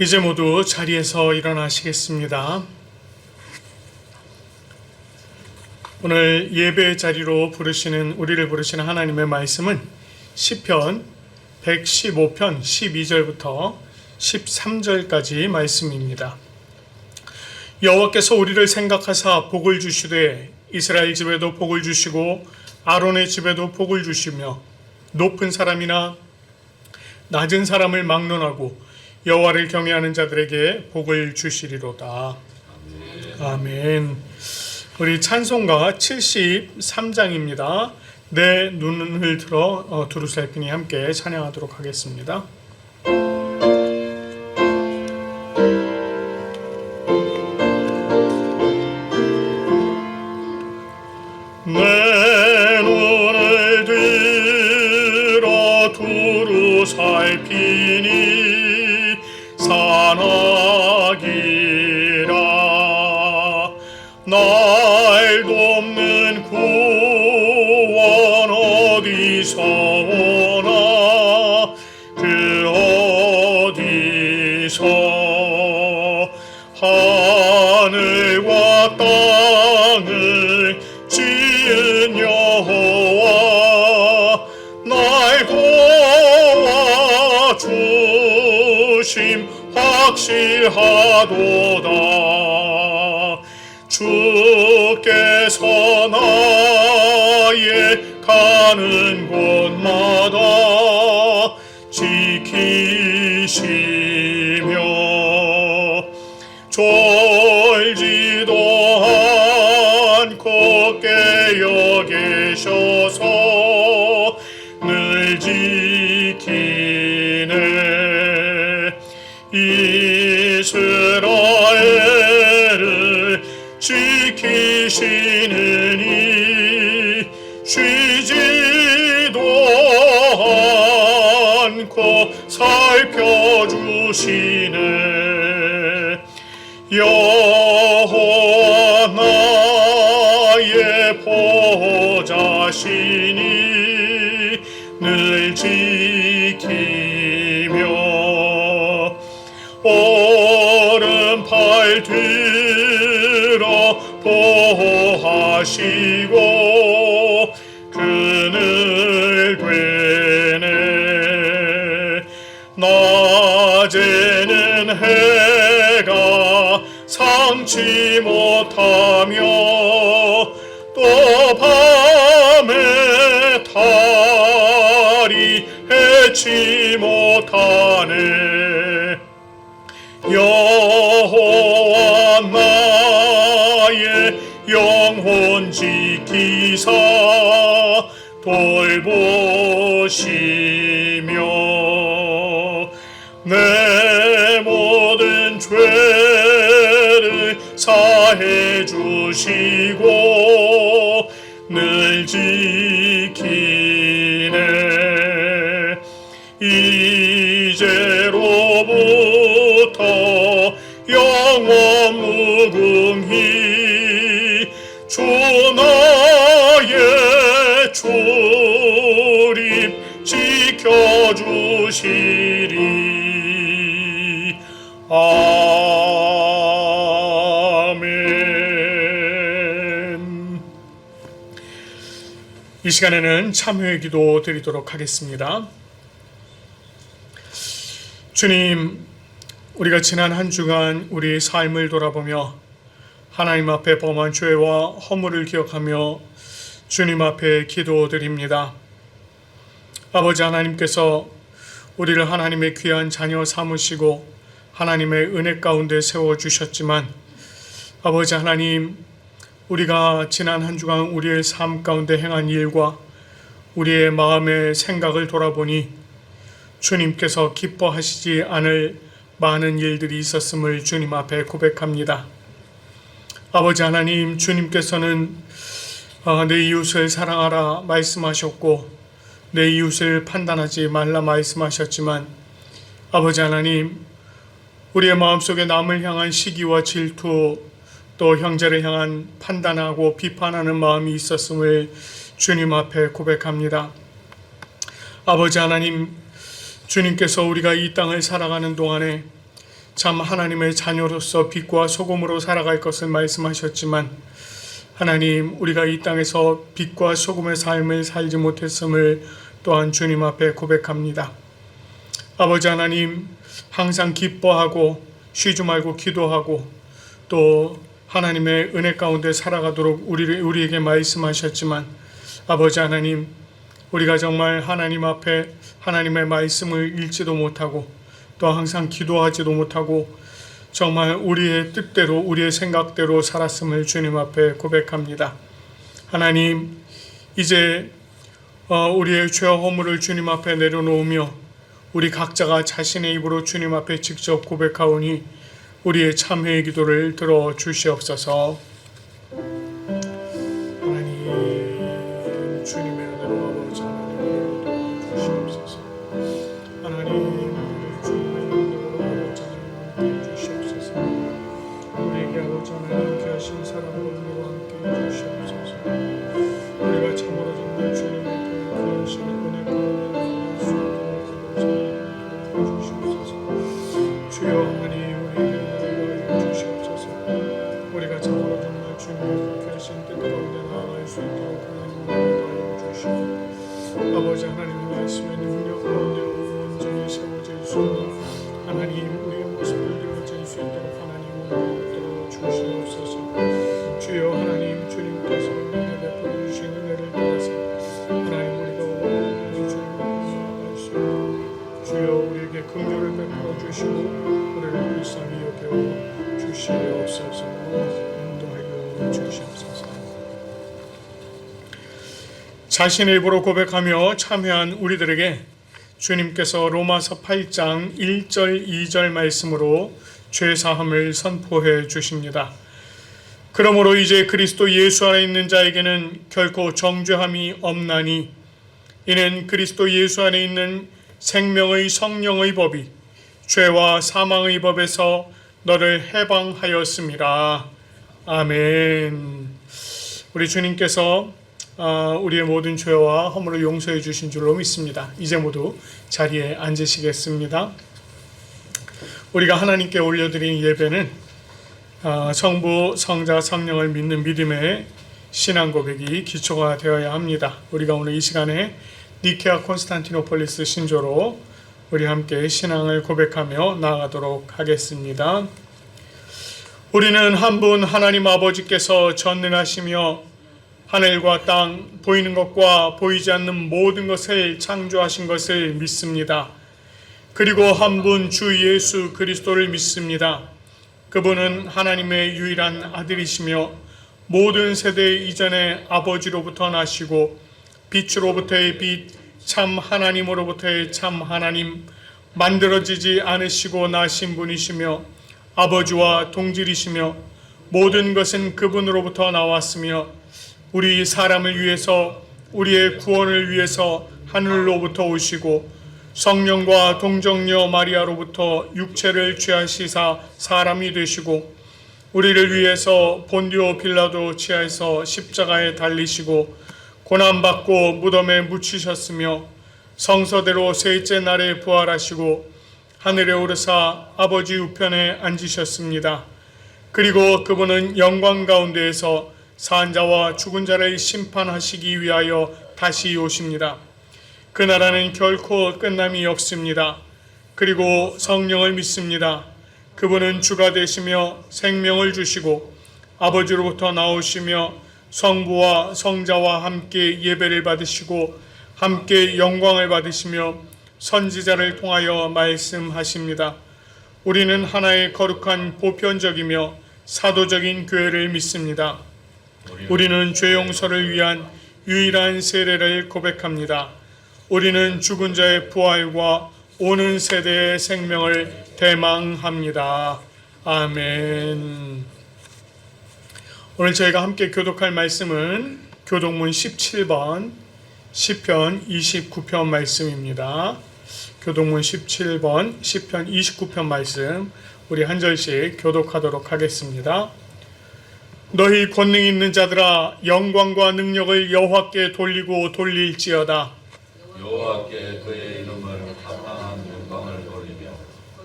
이제 모두 자리에서 일어나시겠습니다. 오늘 예배 자리로 우리를 부르시는 하나님의 말씀은 시편 115편 12절부터 13절까지 말씀입니다. 여호와께서 우리를 생각하사 복을 주시되 이스라엘 집에도 복을 주시고 아론의 집에도 복을 주시며 높은 사람이나 낮은 사람을 막론하고 여호와를 경외하는 자들에게 복을 주시리로다. 아멘. 우리 찬송가 73장입니다. 내 눈을 들어 두루살피니 함께 찬양하도록 하겠습니다. 내 눈을 들어 두루 살피니 산악이라 날 돕는 구원 어디서 오나 그 어디서 하늘과 땅을 지은 여호와 날 도와주심 확실하도다. 주께서 나의 가는 곳마다 지키시며 졸지도 않고 깨어 계셔서 늘 지키네. 이스라엘을 지키시느니 쉬지도 않고 살펴주시네. 여호와 나의 보호자시니 늘 지키며 오른팔 뒤로 보호하시고 그늘 되네. 낮에는 해가 삼지 못하며 또 밤에 달이 해치 못하네. 여호와 나의 영혼 지키사 돌보시며 내 모든 죄를 사해 주시고 늘 지키네. 이제로부터 영원 무궁히 주 나의 출입 지켜주시리. 아멘. 이 시간에는 참회의 기도 드리도록 하겠습니다. 주님, 우리가 지난 한 주간 우리 삶을 돌아보며 하나님 앞에 범한 죄와 허물을 기억하며 주님 앞에 기도드립니다. 아버지 하나님께서 우리를 하나님의 귀한 자녀 삼으시고 하나님의 은혜 가운데 세워주셨지만 아버지 하나님, 우리가 지난 한 주간 우리의 삶 가운데 행한 일과 우리의 마음의 생각을 돌아보니 주님께서 기뻐하시지 않을 많은 일들이 있었음을 주님 앞에 고백합니다. 아버지 하나님, 주님께서는 내 이웃을 사랑하라 말씀하셨고 내 이웃을 판단하지 말라 말씀하셨지만 아버지 하나님, 우리의 마음속에 남을 향한 시기와 질투 또 형제를 향한 판단하고 비판하는 마음이 있었음을 주님 앞에 고백합니다. 아버지 하나님, 주님께서 우리가 이 땅을 살아가는 동안에 참 하나님의 자녀로서 빛과 소금으로 살아갈 것을 말씀하셨지만 하나님, 우리가 이 땅에서 빛과 소금의 삶을 살지 못했음을 또한 주님 앞에 고백합니다. 아버지 하나님, 항상 기뻐하고 쉬지 말고 기도하고 또 하나님의 은혜 가운데 살아가도록 우리에게 말씀하셨지만 아버지 하나님, 우리가 정말 하나님 앞에 하나님의 말씀을 읽지도 못하고 또 항상 기도하지도 못하고 정말 우리의 뜻대로 우리의 생각대로 살았음을 주님 앞에 고백합니다. 하나님, 이제 우리의 죄와 허물을 주님 앞에 내려놓으며 우리 각자가 자신의 입으로 주님 앞에 직접 고백하오니 우리의 참회의 기도를 들어주시옵소서. 하나님, 주님의 은혜로 아버지 하나님 도와주시옵소서. 하나님, 주님의 은혜로 아버지 하나님 도와주시옵소서. 우리에게 아버지 하나님 귀하신 사랑으로 우리와 함께 해주시옵소서. 우리가 참으로 정말 주님의 그 귀하신 은혜 가운데 나아갈 수 있도록 도와주시옵소서. 주여 하나님, 우리에게 은혜를 더하여 주시옵소서. 우리가 참으로 정말 주님의 귀하신 뜻 가운데 나아갈 수 있도록 하나님 은혜를 더하여 주시옵소서. 아버지 하나님의 말씀의 능력 가운데 온전히 세워질 수 있는 하나님, 우리의 모습을 이루어질 수 있도록 하나님 은혜를 주시옵소서. 주여 하나님, 주님께서 우리에게 베풀어 주신 은혜를 받아서 하나님, 우리가 원하는 주님을 나아갈 수 있는 주여 우리에게 긍휼을 베풀어 주시고 우리를 불쌍히 여겨 주시옵소서. 인도하여 주시옵소서. 자신의 입으로 고백하며 참회한 우리들에게 주님께서 로마서 8장 1절 2절 말씀으로 죄사함을 선포해 주십니다. 그러므로 이제 그리스도 예수 안에 있는 자에게는 결코 정죄함이 없나니 이는 그리스도 예수 안에 있는 생명의 성령의 법이 죄와 사망의 법에서 너를 해방하였습니다. 아멘. 우리 주님께서 우리의 모든 죄와 허물을 용서해 주신 줄로 믿습니다. 이제 모두 자리에 앉으시겠습니다. 우리가 하나님께 올려드린 예배는 성부, 성자, 성령을 믿는 믿음의 신앙 고백이 기초가 되어야 합니다. 우리가 오늘 이 시간에 니케아 콘스탄티노폴리스 신조로 우리 함께 신앙을 고백하며 나아가도록 하겠습니다. 우리는 한 분 하나님 아버지께서 전능하시며 하늘과 땅, 보이는 것과 보이지 않는 모든 것을 창조하신 것을 믿습니다. 그리고 한 분 주 예수 그리스도를 믿습니다. 그분은 하나님의 유일한 아들이시며 모든 세대 이전에 아버지로부터 나시고 빛으로부터의 빛, 참 하나님으로부터의 참 하나님, 만들어지지 않으시고 나신 분이시며 아버지와 동질이시며 모든 것은 그분으로부터 나왔으며 우리 사람을 위해서 우리의 구원을 위해서 하늘로부터 오시고 성령과 동정녀 마리아로부터 육체를 취하시사 사람이 되시고 우리를 위해서 본디오 빌라도 치하에서 십자가에 달리시고 고난받고 무덤에 묻히셨으며 성서대로 셋째 날에 부활하시고 하늘에 오르사 아버지 우편에 앉으셨습니다. 그리고 그분은 영광 가운데에서 산 자와 죽은 자를 심판하시기 위하여 다시 오십니다. 그 나라는 결코 끝남이 없습니다. 그리고 성령을 믿습니다. 그분은 주가 되시며 생명을 주시고 아버지로부터 나오시며 성부와 성자와 함께 예배를 받으시고 함께 영광을 받으시며 선지자를 통하여 말씀하십니다. 우리는 하나의 거룩한 보편적이며 사도적인 교회를 믿습니다. 우리는 죄 용서를 위한 유일한 세례를 고백합니다. 우리는 죽은 자의 부활과 오는 세대의 생명을 대망합니다. 아멘. 오늘 저희가 함께 교독할 말씀은 교독문 17번 시편 29편 말씀입니다. 교독문 17번 시편 29편 말씀 우리 한 절씩 교독하도록 하겠습니다. 너희 권능 있는 자들아 영광과 능력을 여호와께 돌리고 돌릴지어다. 여호와께 그의 이름을 합당한 영광을 돌리며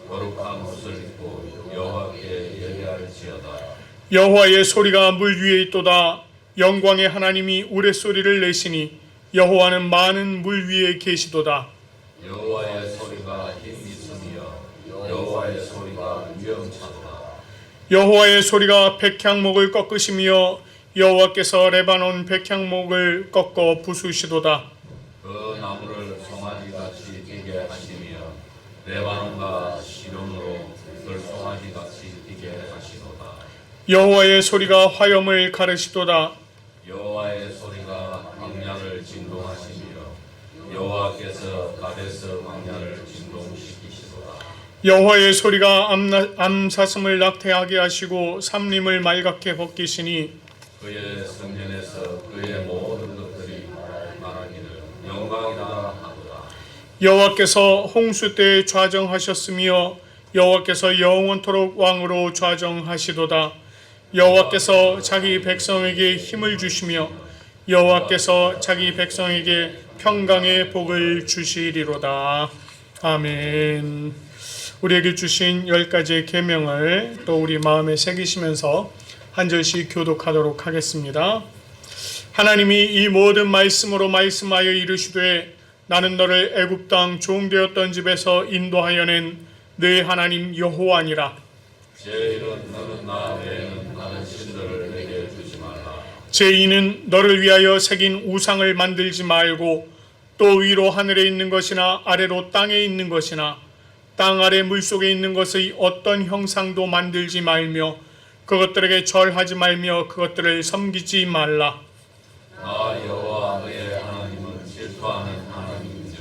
거룩한 옷을 입고 여호와의 소리가 물 위에 있도다. 영광의 하나님이 우레소리를 내시니 여호와는 많은 물 위에 계시도다. 여호와의 소리가 힘이 있으며 여호와의 소리가 위엄차도다. 여호와의 소리가 백향목을 꺾으시며 여호와께서 레바논 백향목을 꺾어 부수시도다. 그 나무를 송아지같이 뛰게 하시며 레바논과 시론으로 그 송아지같이 뛰게 하시도다. 여호와의 소리가 화염을 가르시도다. 여호와의 소리가 광야를 진동하시며 여호와께서 가데스 광야를 진동시키시도다. 여호와의 소리가 암사슴을 낙태하게 하시고 삼림을 말갛게 벗기시니 그의 성전에서 그의 모든 것들이 말하기를 영광이라 하도다. 여호와께서 홍수 때 좌정하셨으며 여호와께서 영원토록 왕으로 좌정하시도다. 여호와께서 자기 백성에게 힘을 주시며 여호와께서 자기 백성에게 평강의 복을 주시리로다. 아멘. 우리에게 주신 10가지의 계명을 또 우리 마음에 새기시면서 한 절씩 교독하도록 하겠습니다. 하나님이 이 모든 말씀으로 말씀하여 이르시되 나는 너를 애굽 땅 종되었던 집에서 인도하여 낸 네 하나님 여호와니라. 제1은 너는 나 외에는 다른 신들을 내게 주지 말라. 제2는 너를 위하여 새긴 우상을 만들지 말고 또 위로 하늘에 있는 것이나 아래로 땅에 있는 것이나 땅 아래 물속에 있는 것의 어떤 형상도 만들지 말며 그것들에게 절하지 말며 그것들을 섬기지 말라. 나 여호와 너의 하나님은 질투하는 하나님인즉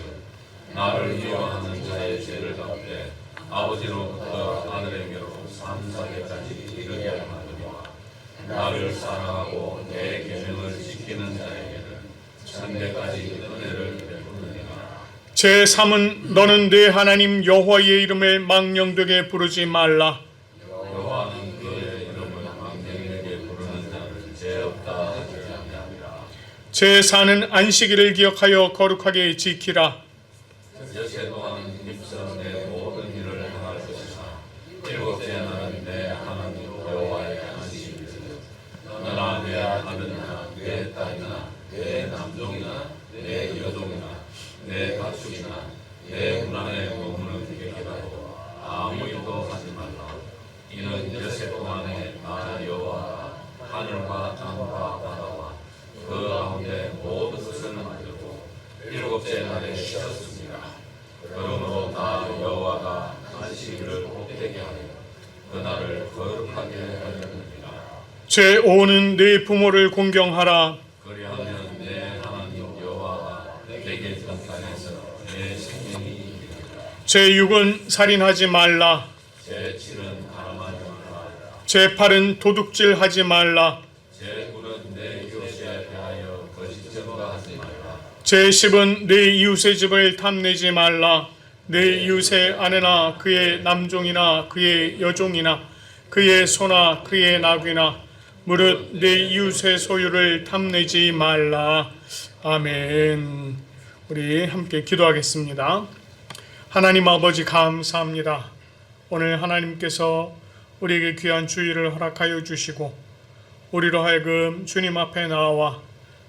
나를 미워하는 자의 죄를 갚되 아버지로부터 아들에게로 3,4대까지 이르게 하느니라. 나를 사랑하고 내 계명을 지키는 자에게는 천대까지 은혜를 베푸느니라. 제3은 너는 네 하나님 여호와의 이름을 망령되게 부르지 말라. 여호와는 그의 이름을 망령되게 부르는 자를 죄 없다 하지 아니하리라. 제4는 안식일을 기억하여 거룩하게 지키라. 여세 동안 입서 내 모든 일을 행할 것이나 일곱째 날은 내 하나님 여호와의 안식일이라. 너나 내 아들이나 내 딸이나 내 남종이나 내 여종이나 내 가축이나 내 문안에 머무는 객이라도 아무 일도 하지 말라. 이는 여세 동안에 나 여호와가 하늘과 땅과 바다와 그 가운데 모든 것을 만들고 일곱째 날에 쉬었습니다. 그러므로 나 여호와가 안식일을 복되게 하여 그날을 거룩하게 하려느니라. 제5는 네 부모를 공경하라. 그리하면 내 하나님 여호와가 내게 전간에서 내 생명이 이기리라. 제6은 살인하지 말라. 제7은 가늠하지 말라. 제8은 도둑질하지 말라. 제9는 내 이웃에 대하여 거짓 증거하지 말라. 제10은 네 이웃의 집을 탐내지 말라. 네 이웃의 아내나 그의 남종이나 그의 여종이나 그의 소나 그의 나귀나 무릇 네 이웃의 소유를 탐내지 말라. 아멘. 우리 함께 기도하겠습니다. 하나님 아버지 감사합니다. 오늘 하나님께서 우리에게 귀한 주일을 허락하여 주시고 우리로 하여금 주님 앞에 나와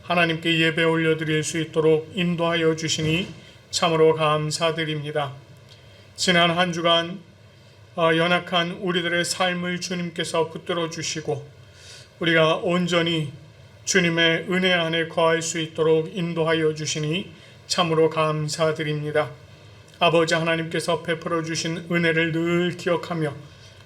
하나님께 예배 올려드릴 수 있도록 인도하여 주시니 참으로 감사드립니다. 지난 한 주간 연약한 우리들의 삶을 주님께서 붙들어 주시고 우리가 온전히 주님의 은혜 안에 거할 수 있도록 인도하여 주시니 참으로 감사드립니다. 아버지 하나님께서 베풀어 주신 은혜를 늘 기억하며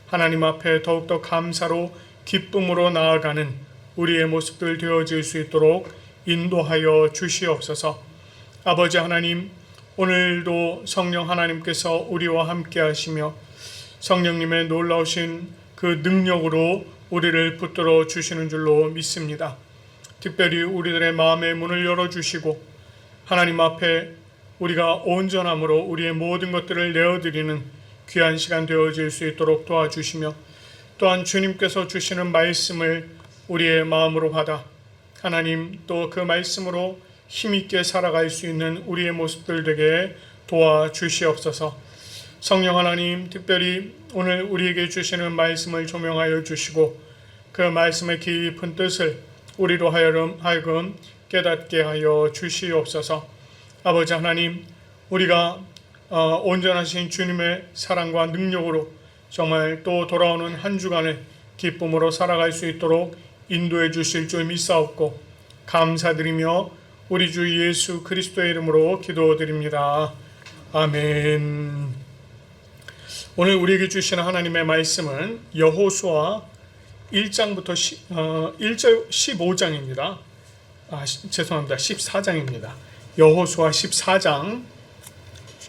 하나님 앞에 더욱더 감사로 기쁨으로 나아가는 우리의 모습들 되어질 수 있도록 인도하여 주시옵소서. 아버지 하나님, 오늘도 성령 하나님께서 우리와 함께 하시며 성령님의 놀라우신 그 능력으로 우리를 붙들어 주시는 줄로 믿습니다. 특별히 우리들의 마음의 문을 열어주시고 하나님 앞에 우리가 온전함으로 우리의 모든 것들을 내어드리는 귀한 시간 되어질 수 있도록 도와주시며 또한 주님께서 주시는 말씀을 우리의 마음으로 받아 하나님 또 그 말씀으로 힘있게 살아갈 수 있는 우리의 모습들 되게 도와주시옵소서. 성령 하나님, 특별히 오늘 우리에게 주시는 말씀을 조명하여 주시고 그 말씀의 깊은 뜻을 우리로 하여금 깨닫게 하여 주시옵소서. 아버지 하나님, 우리가 온전하신 주님의 사랑과 능력으로 정말 또 돌아오는 한 주간을 기쁨으로 살아갈 수 있도록 인도해 주실 줄 믿사옵고 감사드리며 우리 주 예수 그리스도의 이름으로 기도드립니다. 아멘. 오늘 우리에게 주시는 하나님의 말씀은 여호수아 1장부터 15장입니다. 죄송합니다. 14장입니다. 여호수아 14장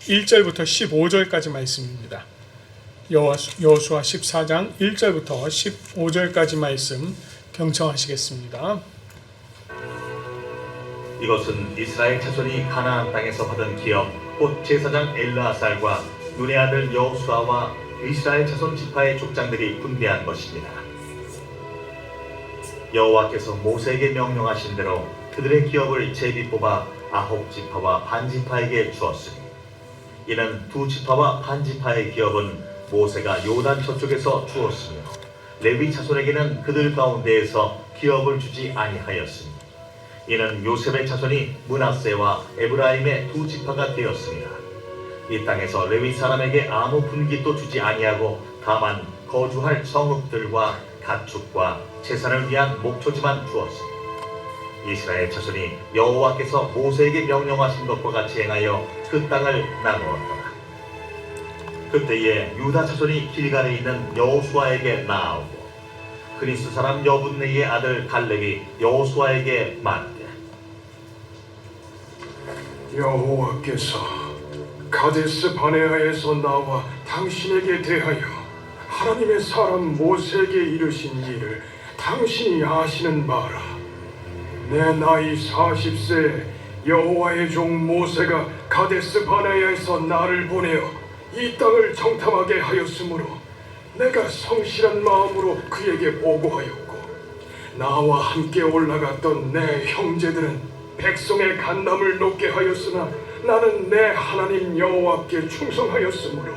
1절부터 15절까지 말씀입니다. 여호수아 14장 1절부터 15절까지 말씀 경청하시겠습니다. 이것은 이스라엘 자손이 가나안 땅에서 받은 기업 곧 제사장 엘르아살과 눈의 아들 여호수아와 이스라엘 자손 지파의 족장들이 분배한 것입니다. 여호와께서 모세에게 명령하신 대로 그들의 기업을 제비 뽑아 9지파와 반 지파에게 주었으니 이는 2지파와 반 지파의 기업은 모세가 요단 저쪽에서 주었으며 레위 자손에게는 그들 가운데에서 기업을 주지 아니하였으니 이는 요셉의 자손이 므낫세와 에브라임의 2지파가 되었습니다. 이 땅에서 레위 사람에게 아무 분깃도 주지 아니하고 다만 거주할 성읍들과 가축과 제사를 위한 목초지만 주었으니 이스라엘 자손이 여호와께서 모세에게 명령하신 것과 같이 행하여 그 땅을 나누었더라. 그때에 유다 자손이 길갈에 있는 여호수아에게 나아오고 그리스 사람 여분네의 아들 갈렙이 여호수아에게 말하되 여호와께서 가데스 바네아에서 나와 당신에게 대하여 하나님의 사람 모세에게 이르신 일을 당신이 아시는 바라. 내 나이 40세에 여호와의 종 모세가 가데스 바네아에서 나를 보내어 이 땅을 정탐하게 하였으므로 내가 성실한 마음으로 그에게 보고하였고 나와 함께 올라갔던 내 형제들은 백성의 간담을 높게 하였으나 나는 내 하나님 여호와께 충성하였으므로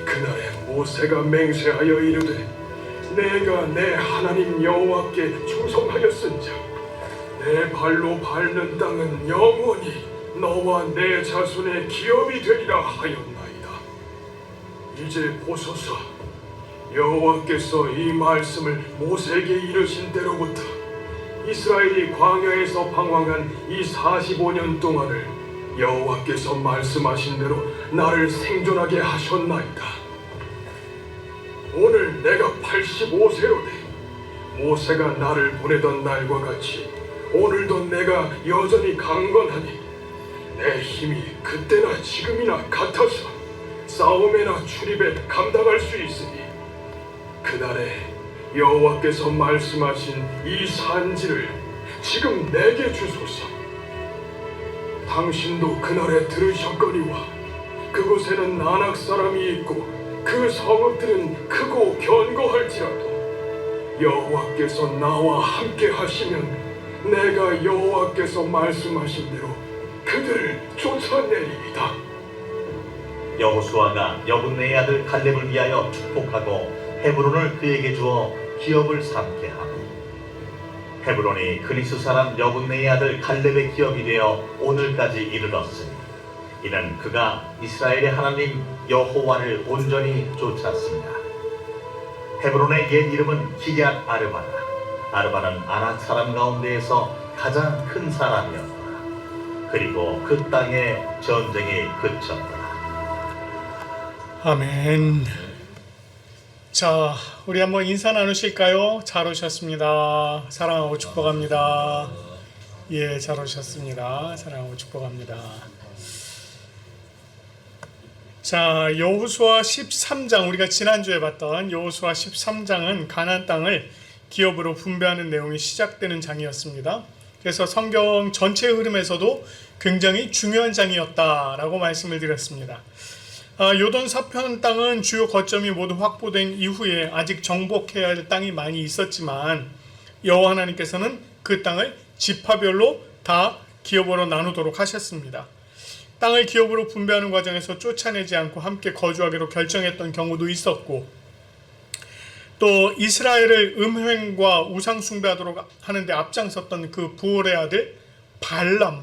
그날에 모세가 맹세하여 이르되 내가 내 하나님 여호와께 충성하였은즉 내 발로 밟는 땅은 영원히 너와 내 자손의 기업이 되리라 하였나이다. 이제 보소서, 여호와께서 이 말씀을 모세에게 이르신 때로부터 이스라엘이 광야에서 방황한 이 45년 동안을 여호와께서 말씀하신 대로 나를 생존하게 하셨나이다. 오늘 내가 85세로 돼 모세가 나를 보내던 날과 같이 오늘도 내가 여전히 강건하니 내 힘이 그때나 지금이나 같아서 싸움에나 출입에 감당할 수 있으니 그날에 여호와께서 말씀하신 이 산지를 지금 내게 주소서. 당신도 그날에 들으셨거니와 그곳에는 아낙 사람이 있고 그 성읍들은 크고 견고할지라도 여호와께서 나와 함께 하시면 내가 여호와께서 말씀하신 대로 그들을 쫓아내리이다. 여호수아가 여분네의 아들 갈렙을 위하여 축복하고 헤브론을 그에게 주어 기업을 삼게 하고 헤브론이 그리스 사람 여분네의 아들 갈렙의 기업이 되어 오늘까지 이르렀으니 이는 그가 이스라엘의 하나님 여호와를 온전히 쫓았습니다. 헤브론의 옛 이름은 기럇 아르바다. 아르바는 아낙 사람 가운데에서 가장 큰 사람이었더라. 그리고 그 땅에 전쟁이 그쳤더라. 아멘. 자, 우리 한번 인사 나누실까요? 잘 오셨습니다. 사랑하고 축복합니다. 예, 잘 오셨습니다. 사랑하고 축복합니다. 자, 여호수아 13장, 우리가 지난주에 봤던 여호수아 13장은 가나안 땅을 기업으로 분배하는 내용이 시작되는 장이었습니다. 그래서 성경 전체 흐름에서도 굉장히 중요한 장이었다라고 말씀을 드렸습니다. 요단 서편 땅은 주요 거점이 모두 확보된 이후에 아직 정복해야 할 땅이 많이 있었지만 여호와 하나님께서는 그 땅을 지파별로 다 기업으로 나누도록 하셨습니다. 땅을 기업으로 분배하는 과정에서 쫓아내지 않고 함께 거주하기로 결정했던 경우도 있었고, 또 이스라엘을 음행과 우상 숭배하도록 하는데 앞장섰던 그 부올의 아들 발람을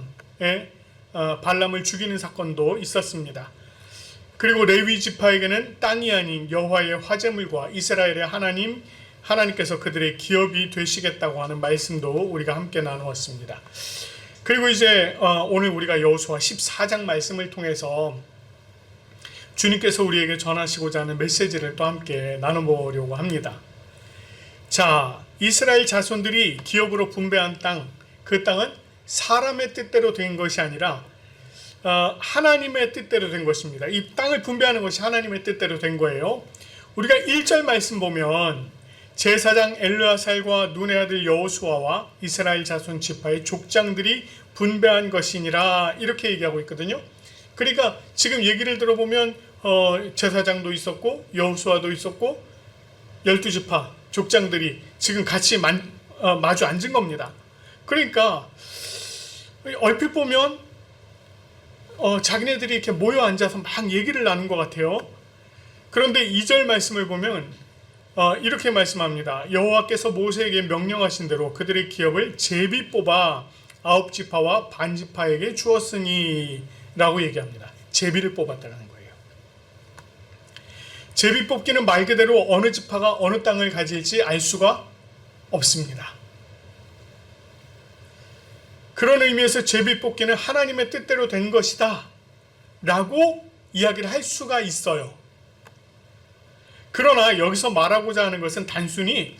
죽이는 사건도 있었습니다. 그리고 레위 지파에게는 땅이 아닌 여호와의 화제물과 이스라엘의 하나님께서 그들의 기업이 되시겠다고 하는 말씀도 우리가 함께 나누었습니다. 그리고 이제 오늘 우리가 여호수아 14장 말씀을 통해서 주님께서 우리에게 전하시고자 하는 메시지를 또 함께 나눠보려고 합니다. 자, 이스라엘 자손들이 기업으로 분배한 땅, 그 땅은 사람의 뜻대로 된 것이 아니라 하나님의 뜻대로 된 것입니다. 이 땅을 분배하는 것이 하나님의 뜻대로 된 거예요. 우리가 1절 말씀 보면 제사장 엘르아살과 눈의 아들 여호수아와 이스라엘 자손 지파의 족장들이 분배한 것이니라 이렇게 얘기하고 있거든요. 그러니까 지금 얘기를 들어보면 제사장도 있었고 여호수아도 있었고 12지파 족장들이 지금 같이 마주 앉은 겁니다. 그러니까 얼핏 보면 자기네들이 이렇게 모여 앉아서 막 얘기를 나눈 것 같아요. 그런데 2절 말씀을 보면 이렇게 말씀합니다. 여호와께서 모세에게 명령하신 대로 그들의 기업을 제비 뽑아 9지파와 반지파에게 주었으니 라고 얘기합니다. 제비를 뽑았다는 거예요. 제비 뽑기는 말 그대로 어느 지파가 어느 땅을 가질지 알 수가 없습니다. 그런 의미에서 제비 뽑기는 하나님의 뜻대로 된 것이다 라고 이야기를 할 수가 있어요. 그러나 여기서 말하고자 하는 것은 단순히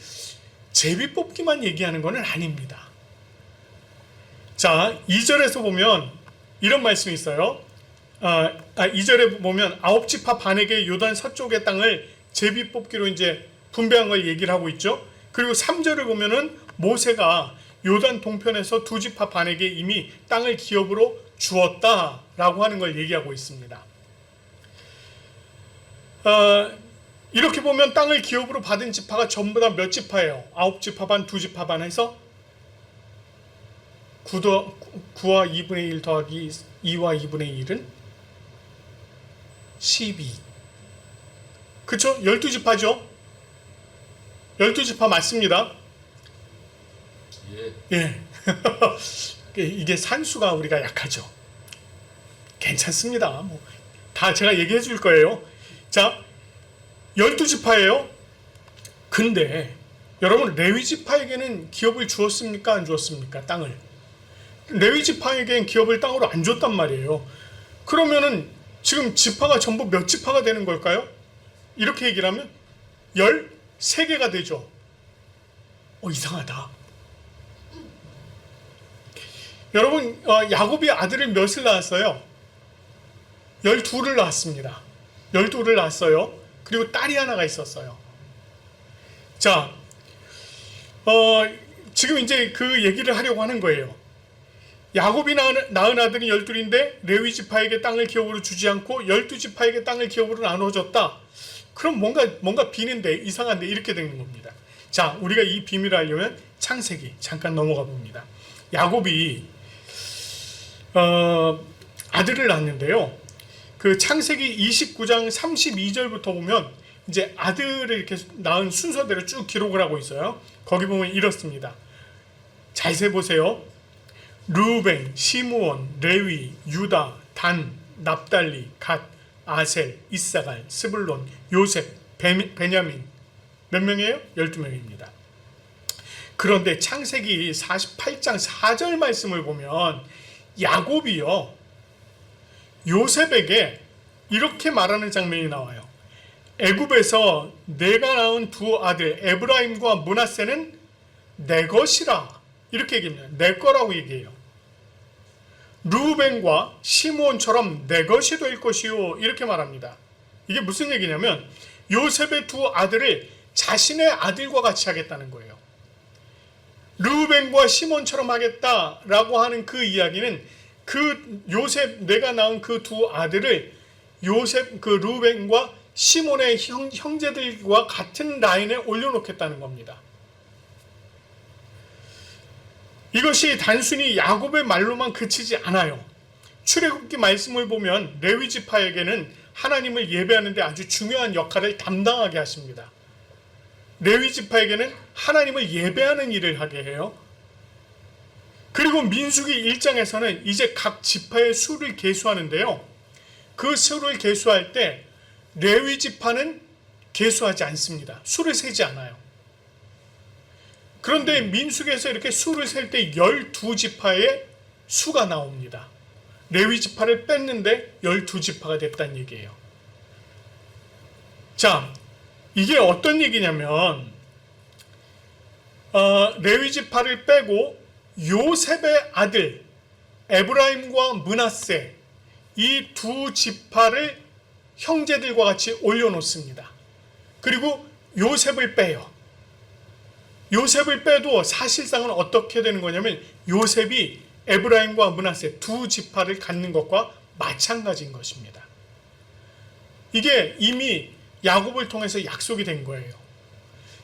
제비 뽑기만 얘기하는 것은 아닙니다. 자, 2절에서 보면 이런 말씀이 있어요. 2절에 보면 9지파 반에게 요단 서쪽의 땅을 제비 뽑기로 이제 분배한 걸 얘기를 하고 있죠. 그리고 3절을 보면은 모세가 요단 동편에서 2지파 반에게 이미 땅을 기업으로 주었다라고 하는 걸 얘기하고 있습니다. 이렇게 보면 땅을 기업으로 받은 지파가 전부 다 몇 지파예요? 9지파 반, 2지파 반 해서 9와 2분의 1 더하기 2와 2분의 1은 12. 그쵸? 12지파죠? 12지파 맞습니다. 예. 이게 산수가 우리가 약하죠. 괜찮습니다. 다 제가 얘기해 줄 거예요. 자, 12지파예요. 근데 여러분 레위지파에게는 기업을 주었습니까? 안 주었습니까? 땅을. 레위지파에게는 기업을 땅으로 안 줬단 말이에요. 그러면은 지금 지파가 전부 몇 지파가 되는 걸까요? 이렇게 얘기를 하면 13개가 되죠. 이상하다. 여러분 야곱이 아들을 몇을 낳았어요? 12를 낳았습니다. 12를 낳았어요. 그리고 딸이 하나가 있었어요. 자, 지금 이제 그 얘기를 하려고 하는 거예요. 야곱이 낳은 아들이 12인데 레위지파에게 땅을 기업으로 주지 않고 12지파에게 땅을 기업으로 나눠줬다. 그럼 뭔가 비는데 이상한데 이렇게 되는 겁니다. 자, 우리가 이 비밀을 알려면 창세기 잠깐 넘어가 봅니다. 야곱이 아들을 낳았는데요. 그 창세기 29장 32절부터 보면 이제 아들을 이렇게 낳은 순서대로 쭉 기록을 하고 있어요. 거기 보면 이렇습니다. 잘 세보세요. 르우벤, 시므온, 레위, 유다, 단, 납달리, 갓, 아셀, 이사갈, 스불론, 요셉, 베냐민. 몇 명이에요? 12명입니다. 그런데 창세기 48장 4절 말씀을 보면 야곱이요, 요셉에게 이렇게 말하는 장면이 나와요. 애굽에서 내가 낳은 두 아들 에브라임과 므낫세는 내 것이라. 이렇게 얘기합니다. 내 거라고 얘기해요. 르우벤과 시므온처럼 내 것이 될 것이요. 이렇게 말합니다. 이게 무슨 얘기냐면 요셉의 두 아들을 자신의 아들과 같이 하겠다는 거예요. 르우벤과 시몬처럼 하겠다라고 하는 그 이야기는 그 요셉, 내가 낳은 그 두 아들을 요셉, 그 르우벤과 시몬의 형제들과 같은 라인에 올려놓겠다는 겁니다. 이것이 단순히 야곱의 말로만 그치지 않아요. 출애굽기 말씀을 보면 레위 지파에게는 하나님을 예배하는 데 아주 중요한 역할을 담당하게 하십니다. 레위 지파에게는 하나님을 예배하는 일을 하게 해요. 그리고 민수기 1장에서는 이제 각 지파의 수를 계수하는데요. 그 수를 계수할 때 레위 지파는 계수하지 않습니다. 수를 세지 않아요. 그런데 민수기에서 이렇게 수를 셀 때 12지파의 수가 나옵니다. 레위 지파를 뺐는데 12지파가 됐다는 얘기예요. 자, 이게 어떤 얘기냐면 레위 지파를 빼고 요셉의 아들 에브라임과 므낫세 이 두 지파를 형제들과 같이 올려놓습니다. 그리고 요셉을 빼요. 요셉을 빼도 사실상은 어떻게 되는 거냐면 요셉이 에브라임과 므낫세 두 지파를 갖는 것과 마찬가지인 것입니다. 이게 이미 야곱을 통해서 약속이 된 거예요.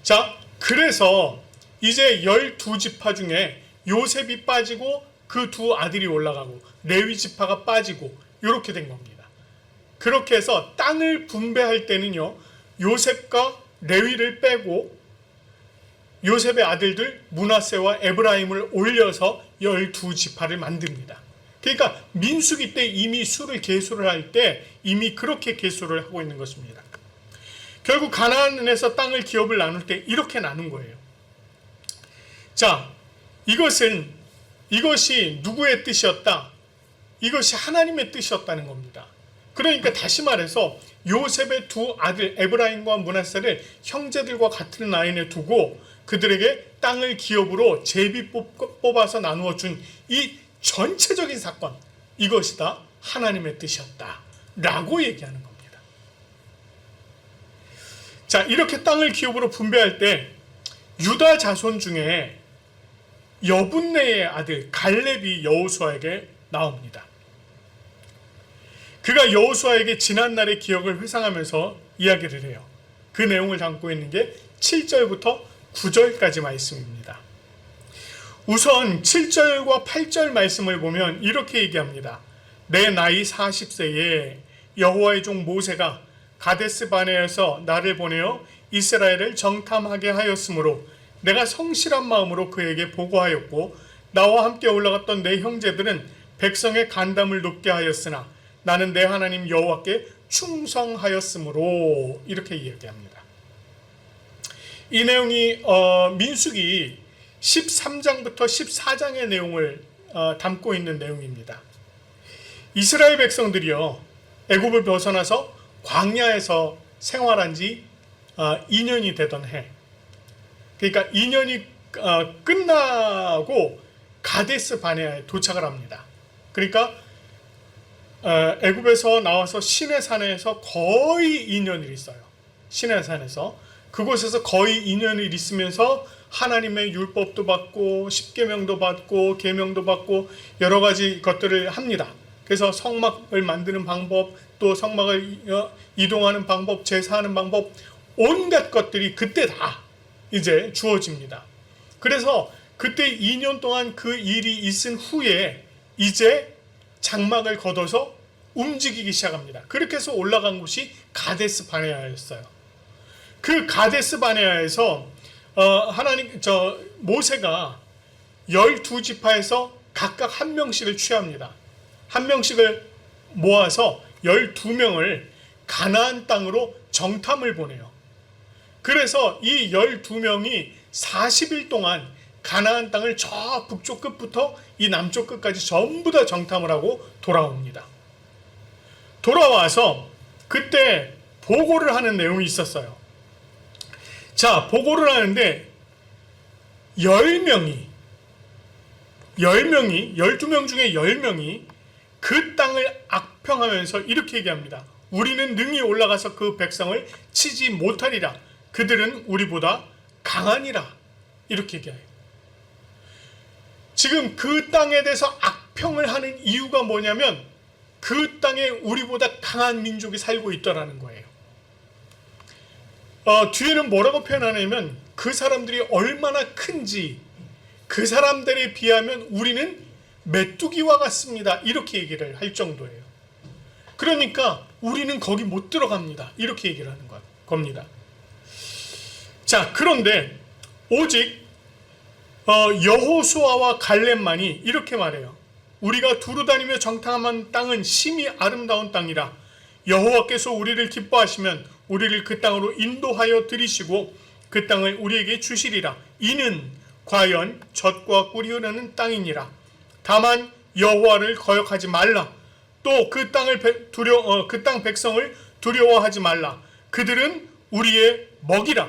자, 그래서 이제 12지파 중에 요셉이 빠지고 그 두 아들이 올라가고 레위 지파가 빠지고 이렇게 된 겁니다. 그렇게 해서 땅을 분배할 때는요, 요셉과 레위를 빼고 요셉의 아들들 므낫세와 에브라임을 올려서 12지파를 만듭니다. 그러니까 민수기 때 이미 수를 계수를 할 때 이미 그렇게 계수를 하고 있는 것입니다. 결국 가나안에서 땅을 기업을 나눌 때 이렇게 나눈 거예요. 자, 이것이 누구의 뜻이었다? 이것이 하나님의 뜻이었다는 겁니다. 그러니까 다시 말해서 요셉의 두 아들 에브라임과 므낫세를 형제들과 같은 라인에 두고 그들에게 땅을 기업으로 제비 뽑아서 나누어 준 이 전체적인 사건, 이것이 다 하나님의 뜻이었다 라고 얘기하는 겁니다. 자, 이렇게 땅을 기업으로 분배할 때 유다 자손 중에 여분네의 아들 갈렙이 여호수아에게 나옵니다. 그가 여호수아에게 지난날의 기억을 회상하면서 이야기를 해요. 그 내용을 담고 있는 게 7절부터 9절까지 말씀입니다. 우선 7절과 8절 말씀을 보면 이렇게 얘기합니다. 내 나이 40세에 여호와의 종 모세가 가데스 바네에서 나를 보내어 이스라엘을 정탐하게 하였으므로 내가 성실한 마음으로 그에게 보고하였고 나와 함께 올라갔던 내 형제들은 백성의 간담을 높게 하였으나 나는 내 하나님 여호와께 충성하였으므로 이렇게 이야기합니다. 이 내용이 민수기 13장부터 14장의 내용을 담고 있는 내용입니다. 이스라엘 백성들이요, 애굽을 벗어나서 광야에서 생활한 지 2년이 되던 해, 그러니까 2년이 끝나고 가데스 바네아에 도착을 합니다. 그러니까 애굽에서 나와서 시내산에서 거의 2년을 있어요. 시내산에서 그곳에서 거의 2년을 있으면서 하나님의 율법도 받고 십계명도 받고 계명도 받고 여러 가지 것들을 합니다. 그래서 성막을 만드는 방법, 또 성막을 이동하는 방법, 제사하는 방법, 온갖 것들이 그때 다 이제 주어집니다. 그래서 그때 2년 동안 그 일이 있은 후에 이제 장막을 걷어서 움직이기 시작합니다. 그렇게 해서 올라간 곳이 가데스 바네아였어요. 그 가데스 바네아에서 모세가 12지파에서 각각 한 명씩을 취합니다. 한 명씩을 모아서 12명을 가나안 땅으로 정탐을 보내요. 그래서 이 12명이 40일 동안 가나안 땅을 저 북쪽 끝부터 이 남쪽 끝까지 전부 다 정탐을 하고 돌아옵니다. 돌아와서 그때 보고를 하는 내용이 있었어요. 자, 보고를 하는데 12명 중에 10명이 그 땅을 악평하면서 이렇게 얘기합니다. 우리는 능히 올라가서 그 백성을 치지 못하리라. 그들은 우리보다 강하니라. 이렇게 얘기해요. 지금 그 땅에 대해서 악평을 하는 이유가 뭐냐면 그 땅에 우리보다 강한 민족이 살고 있더라는 거예요. 뒤에는 뭐라고 표현하냐면 그 사람들이 얼마나 큰지 그 사람들에 비하면 우리는 메뚜기와 같습니다. 이렇게 얘기를 할 정도예요. 그러니까 우리는 거기 못 들어갑니다. 이렇게 얘기를 하는 겁니다. 자, 그런데 오직 여호수아와 갈렙만이 이렇게 말해요. 우리가 두루 다니며 정탐한 땅은 심히 아름다운 땅이라. 여호와께서 우리를 기뻐하시면 우리를 그 땅으로 인도하여 들이시고 그 땅을 우리에게 주시리라. 이는 과연 젖과 꿀이 흐르는 땅이니라. 다만 여호와를 거역하지 말라. 또 그 땅 백성을 두려워하지 말라. 그들은 우리의 먹이라.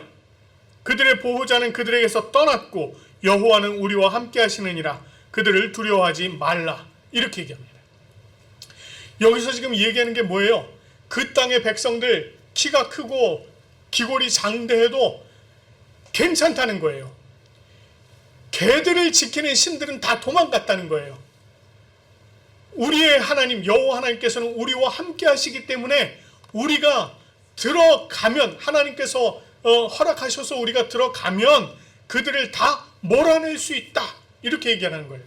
그들의 보호자는 그들에게서 떠났고 여호와는 우리와 함께 하시느니라. 그들을 두려워하지 말라. 이렇게 얘기합니다. 여기서 지금 얘기하는 게 뭐예요? 그 땅의 백성들 키가 크고 기골이 장대해도 괜찮다는 거예요. 걔들을 지키는 신들은 다 도망갔다는 거예요. 우리의 하나님 여호와 하나님께서는 우리와 함께 하시기 때문에 우리가 들어가면, 하나님께서 허락하셔서 우리가 들어가면 그들을 다 몰아낼 수 있다. 이렇게 얘기하는 거예요.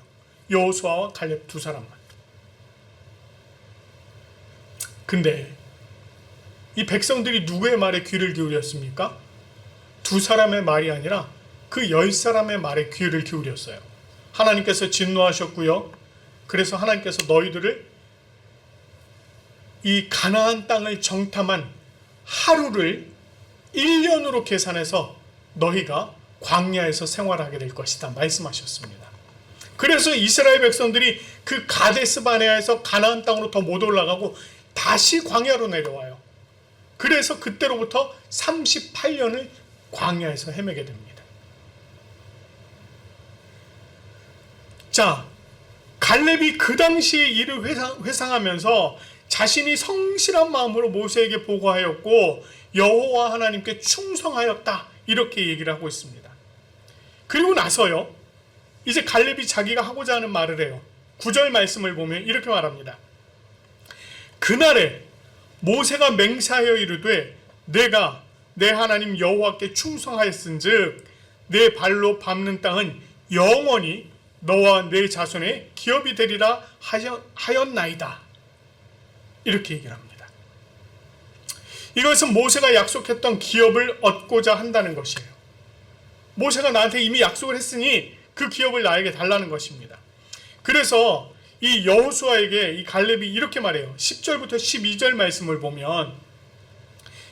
여호수아와 갈렙 두 사람만. 근데 이 백성들이 누구의 말에 귀를 기울였습니까? 두 사람의 말이 아니라 그 10사람의 말에 귀를 기울였어요. 하나님께서 진노하셨고요. 그래서 하나님께서 너희들을 이 가나안 땅을 정탐한 하루를 1년으로 계산해서 너희가 광야에서 생활하게 될 것이다 말씀하셨습니다. 그래서 이스라엘 백성들이 그 가데스 바네아에서 가나안 땅으로 더 못 올라가고 다시 광야로 내려와요. 그래서 그때로부터 38년을 광야에서 헤매게 됩니다. 자, 갈렙이 그 당시의 일을 회상하면서 자신이 성실한 마음으로 모세에게 보고하였고 여호와 하나님께 충성하였다, 이렇게 얘기를 하고 있습니다. 그리고 나서요, 이제 갈렙이 자기가 하고자 하는 말을 해요. 9절 말씀을 보면 이렇게 말합니다. 그날에 모세가 맹세하여 이르되 내가 내 하나님 여호와께 충성하였은즉 내 발로 밟는 땅은 영원히 너와 내 자손의 기업이 되리라 하였나이다. 이렇게 얘기를 합니다. 이것은 모세가 약속했던 기업을 얻고자 한다는 것이에요. 모세가 나한테 이미 약속을 했으니 그 기업을 나에게 달라는 것입니다. 그래서 이 여호수아에게 이 갈렙이 이렇게 말해요. 10절부터 12절 말씀을 보면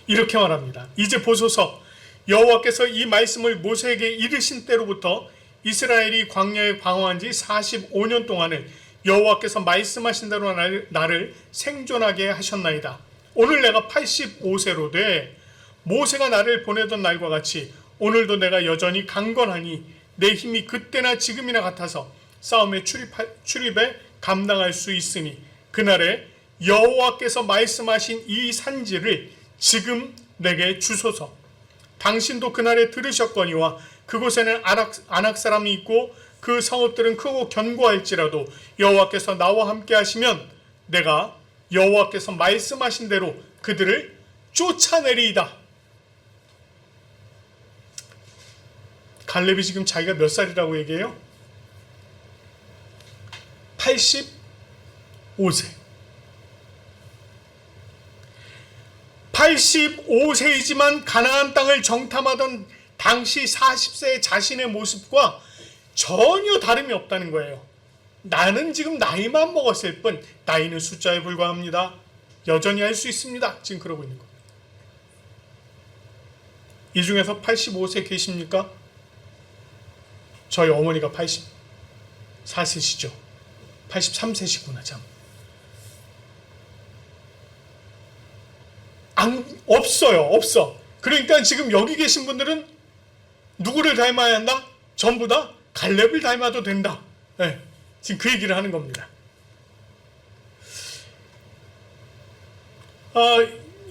이렇게 말합니다. 이제 보소서, 여호와께서 이 말씀을 모세에게 이르신 때로부터 이스라엘이 광야에 방황한 지 45년 동안을 여호와께서 말씀하신 대로 나를 생존하게 하셨나이다. 오늘 내가 85세로 돼 모세가 나를 보내던 날과 같이 오늘도 내가 여전히 강건하니 내 힘이 그때나 지금이나 같아서 싸움에 출입에 감당할 수 있으니 그날에 여호와께서 말씀하신 이 산지를 지금 내게 주소서. 당신도 그날에 들으셨거니와 그곳에는 아낙 사람이 있고 그 성읍들은 크고 견고할지라도 여호와께서 나와 함께 하시면 내가 여호와께서 말씀하신 대로 그들을 쫓아내리이다. 갈렙이 지금 자기가 몇 살이라고 얘기해요? 85세. 85세이지만 가나안 땅을 정탐하던 당시 40세의 자신의 모습과 전혀 다름이 없다는 거예요. 나는 지금 나이만 먹었을 뿐 나이는 숫자에 불과합니다. 여전히 할 수 있습니다. 지금 그러고 있는 거예요. 이 중에서 85세 계십니까? 저희 어머니가 84세시죠. 83세시구나 참. 없어. 그러니까 지금 여기 계신 분들은 누구를 닮아야 한다? 전부 다 갈렙을 닮아도 된다. 네, 지금 그 얘기를 하는 겁니다.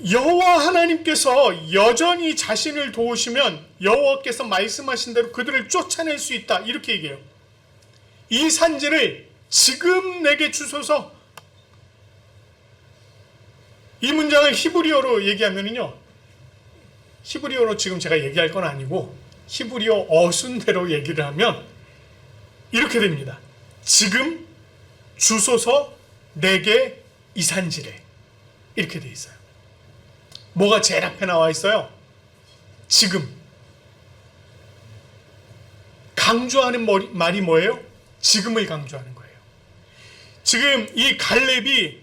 여호와 하나님께서 여전히 자신을 도우시면 여호와께서 말씀하신 대로 그들을 쫓아낼 수 있다. 이렇게 얘기해요. 이 산지를 지금 내게 주소서. 이 문장을 히브리어로 얘기하면요, 히브리어로 지금 제가 얘기할 건 아니고 히브리어 어순대로 얘기를 하면 이렇게 됩니다. 지금 주소서 내게 이 산지래. 이렇게 돼 있어요. 뭐가 제일 앞에 나와 있어요? 지금. 강조하는 말이 뭐예요? 지금을 강조하는 거예요. 지금 이 갈렙이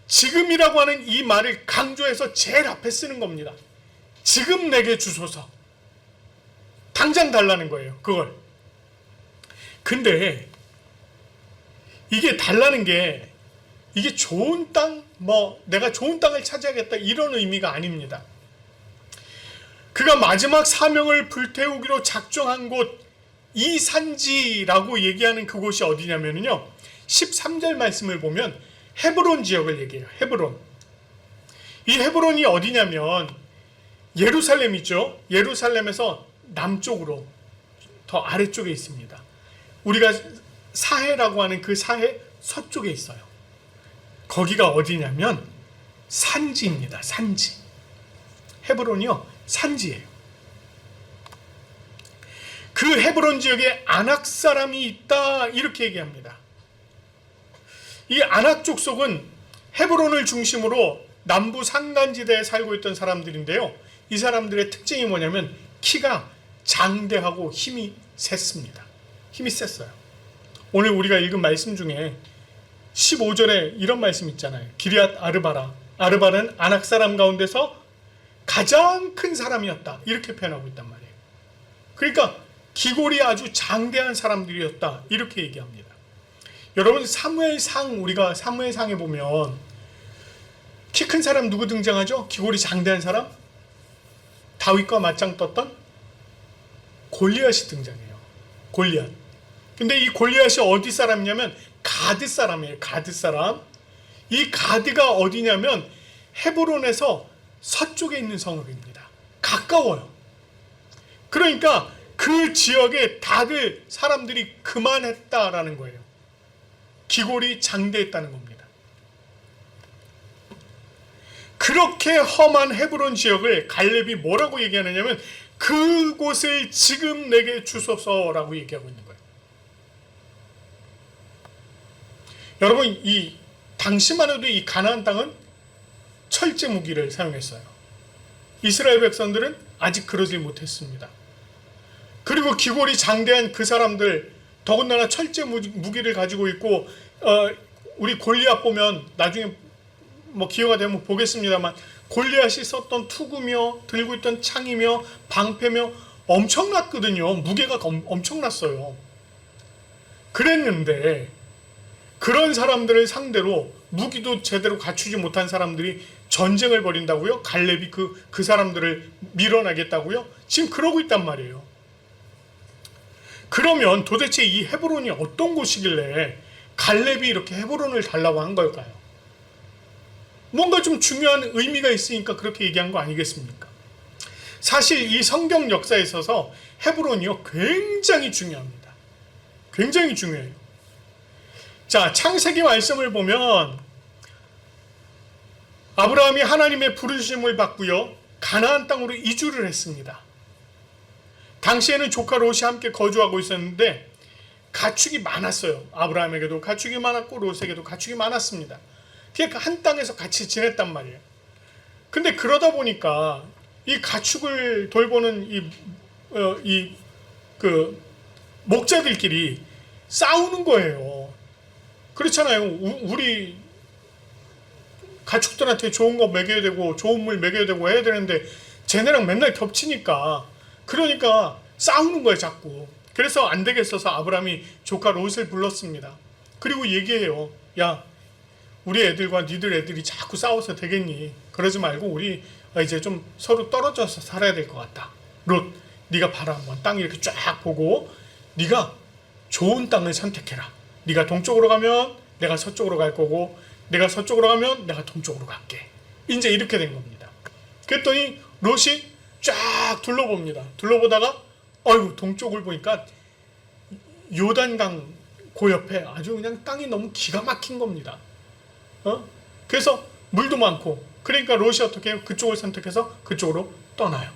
지금이라고 하는 이 말을 강조해서 제일 앞에 쓰는 겁니다. 지금 내게 주소서. 당장 달라는 거예요, 그걸. 근데 이게 달라는 게 이게 좋은 땅, 내가 좋은 땅을 차지하겠다 이런 의미가 아닙니다. 그가 마지막 사명을 불태우기로 작정한 곳, 이 산지라고 얘기하는 그곳이 어디냐면요, 13절 말씀을 보면 헤브론 지역을 얘기해요. 헤브론. 이 헤브론이 어디냐면 예루살렘이죠. 예루살렘에서 남쪽으로 더 아래쪽에 있습니다. 우리가 사해라고 하는 그 사해 서쪽에 있어요. 거기가 어디냐면 산지입니다. 산지. 헤브론이요, 산지예요. 그 헤브론 지역에 아낙 사람이 있다 이렇게 얘기합니다. 이 아낙 족속은 헤브론을 중심으로 남부 산간지대에 살고 있던 사람들인데요. 이 사람들의 특징이 뭐냐면 키가 장대하고 힘이 셌습니다. 힘이 셌어요. 오늘 우리가 읽은 말씀 중에 15절에 이런 말씀 있잖아요. 기럇 아르바라. 아르바는 아낙 사람 가운데서 가장 큰 사람이었다. 이렇게 표현하고 있단 말이에요. 그러니까 기골이 아주 장대한 사람들이었다. 이렇게 얘기합니다. 여러분, 사무엘상, 우리가 사무엘상에 보면 키 큰 사람 누구 등장하죠? 기골이 장대한 사람? 다윗과 맞짱 떴던 골리앗이 등장해요. 골리앗. 근데 이 골리앗이 어디 사람이냐면 가드 사람이에요. 가드 사람. 이 가드가 어디냐면 헤브론에서 서쪽에 있는 성읍입니다. 가까워요. 그러니까 그 지역에 다들 사람들이 그만했다라는 거예요. 기골이 장대했다는 겁니다. 그렇게 험한 헤브론 지역을 갈렙이 뭐라고 얘기하느냐면 그곳을 지금 내게 주소서라고 얘기하고 있는 거예요. 여러분, 이 당시만 해도 이 가나안 땅은 철제 무기를 사용했어요. 이스라엘 백성들은 아직 그러질 못했습니다. 그리고 기골이 장대한 그 사람들, 더군다나 철제 무기를 가지고 있고, 우리 골리앗 보면 나중에 기회가 되면 보겠습니다만, 골리앗이 썼던 투구며 들고 있던 창이며 방패며 엄청났거든요. 무게가 엄청났어요. 그랬는데 그런 사람들을 상대로 무기도 제대로 갖추지 못한 사람들이 전쟁을 벌인다고요? 갈렙이 그 사람들을 밀어내겠다고요? 지금 그러고 있단 말이에요. 그러면 도대체 이 헤브론이 어떤 곳이길래 갈렙이 이렇게 헤브론을 달라고 한 걸까요? 뭔가 좀 중요한 의미가 있으니까 그렇게 얘기한 거 아니겠습니까? 사실 이 성경 역사에 있어서 헤브론이요, 굉장히 중요합니다. 굉장히 중요해요. 자, 창세기 말씀을 보면 아브라함이 하나님의 부르심을 받고요, 가나안 땅으로 이주를 했습니다. 당시에는 조카 롯이 함께 거주하고 있었는데 가축이 많았어요. 아브라함에게도 가축이 많았고 롯에게도 가축이 많았습니다. 그러니까 한 땅에서 같이 지냈단 말이에요. 근데 그러다 보니까 이 가축을 돌보는 목자들끼리 싸우는 거예요. 그렇잖아요. 우리 가축들한테 좋은 거 먹여야 되고 좋은 물 먹여야 되고 해야 되는데 쟤네랑 맨날 겹치니까, 그러니까 싸우는 거예요, 자꾸. 그래서 안 되겠어서 아브라함이 조카 롯을 불렀습니다. 그리고 얘기해요. 야, 우리 애들과 니들 애들이 자꾸 싸워서 되겠니? 그러지 말고 우리 이제 좀 서로 떨어져서 살아야 될 것 같다. 롯, 네가 봐라, 한번 땅 이렇게 쫙 보고 네가 좋은 땅을 선택해라. 네가 동쪽으로 가면 내가 서쪽으로 갈 거고, 내가 서쪽으로 가면 내가 동쪽으로 갈게. 이제 이렇게 된 겁니다. 그랬더니 롯이 쫙 둘러봅니다. 둘러보다가 동쪽을 보니까 요단강 그 옆에 아주 그냥 땅이 너무 기가 막힌 겁니다. 그래서 물도 많고, 그러니까 롯이 어떻게 해요? 그쪽을 선택해서 그쪽으로 떠나요.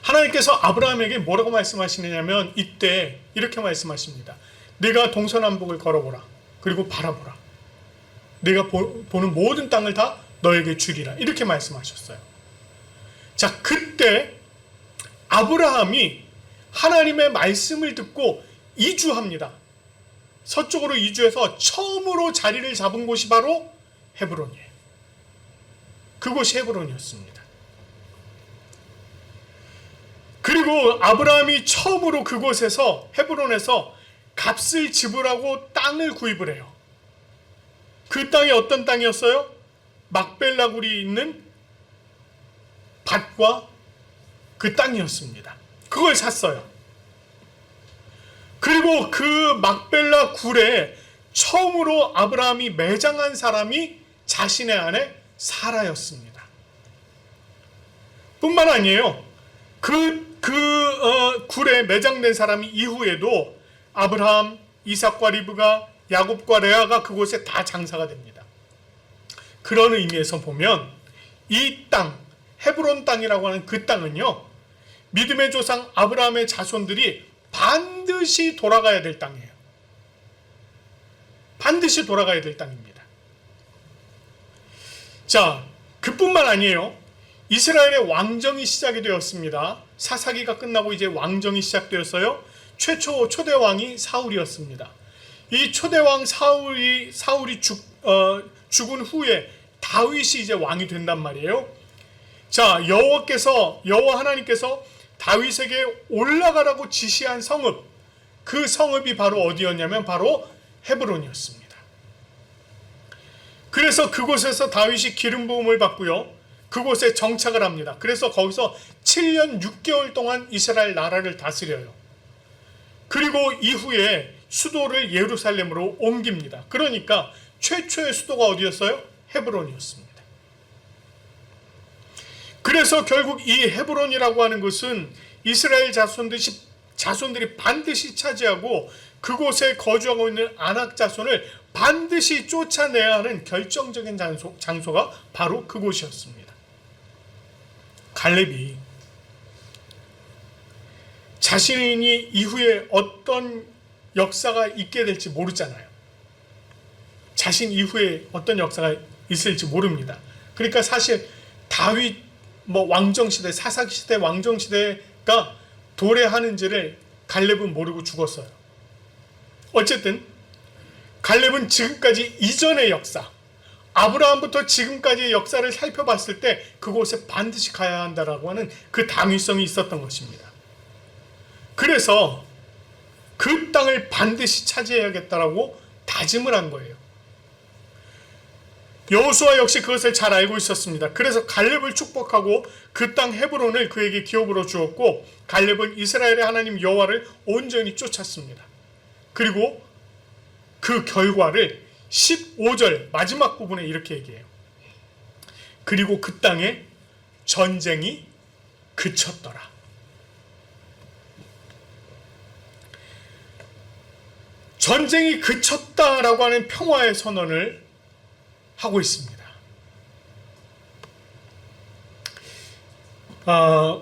하나님께서 아브라함에게 뭐라고 말씀하시느냐면 이때 이렇게 말씀하십니다. 네가 동서남북을 걸어보라. 그리고 바라보라. 네가 보는 모든 땅을 다 너에게 주리라. 이렇게 말씀하셨어요. 자, 그때 아브라함이 하나님의 말씀을 듣고 이주합니다. 서쪽으로 이주해서 처음으로 자리를 잡은 곳이 바로 헤브론이에요. 그곳이 헤브론이었습니다. 그리고 아브라함이 처음으로 그곳에서 헤브론에서 값을 지불하고 땅을 구입을 해요. 그 땅이 어떤 땅이었어요? 막벨라굴이 있는 밭과 그 땅이었습니다. 그걸 샀어요. 그리고 그 막벨라 굴에 처음으로 아브라함이 매장한 사람이 자신의 아내 사라였습니다. 뿐만 아니에요. 굴에 매장된 사람이 이후에도 아브라함, 이삭과 리브가, 야곱과 레아가 그곳에 다 장사가 됩니다. 그런 의미에서 보면 이 땅, 헤브론 땅이라고 하는 그 땅은요, 믿음의 조상 아브라함의 자손들이 반드시 돌아가야 될 땅이에요. 반드시 돌아가야 될 땅입니다. 자, 그뿐만 아니에요. 이스라엘의 왕정이 시작이 되었습니다. 사사기가 끝나고 이제 왕정이 시작되었어요. 초대 왕이 사울이었습니다. 이 초대 왕 사울이 죽은 후에 다윗이 이제 왕이 된단 말이에요. 자, 여호와 하나님께서 다윗에게 올라가라고 지시한 성읍, 그 성읍이 바로 어디였냐면 바로 헤브론이었습니다. 그래서 그곳에서 다윗이 기름 부음을 받고요, 그곳에 정착을 합니다. 그래서 거기서 7년 6개월 동안 이스라엘 나라를 다스려요. 그리고 이후에 수도를 예루살렘으로 옮깁니다. 그러니까 최초의 수도가 어디였어요? 헤브론이었습니다. 그래서 결국 이 헤브론이라고 하는 것은 이스라엘 자손들이 반드시 차지하고 그곳에 거주하고 있는 아낙 자손을 반드시 쫓아내야 하는 결정적인 장소가 바로 그곳이었습니다. 갈렙이 자신이 이후에 어떤 역사가 있게 될지 모르잖아요. 자신 이후에 어떤 역사가 있을지 모릅니다. 그러니까 사실 다윗 왕정시대, 사사기시대, 왕정시대가 도래하는지를 갈렙은 모르고 죽었어요. 어쨌든 갈렙은 지금까지 이전의 역사, 아브라함부터 지금까지의 역사를 살펴봤을 때 그곳에 반드시 가야 한다라고 하는 그 당위성이 있었던 것입니다. 그래서 그 땅을 반드시 차지해야겠다라고 다짐을 한 거예요. 여호수아 역시 그것을 잘 알고 있었습니다. 그래서 갈렙을 축복하고 그 땅 헤브론을 그에게 기업으로 주었고, 갈렙은 이스라엘의 하나님 여호와를 온전히 쫓았습니다. 그리고 그 결과를 15절 마지막 부분에 이렇게 얘기해요. 그리고 그 땅에 전쟁이 그쳤더라. 전쟁이 그쳤다라고 하는 평화의 선언을 하고 있습니다.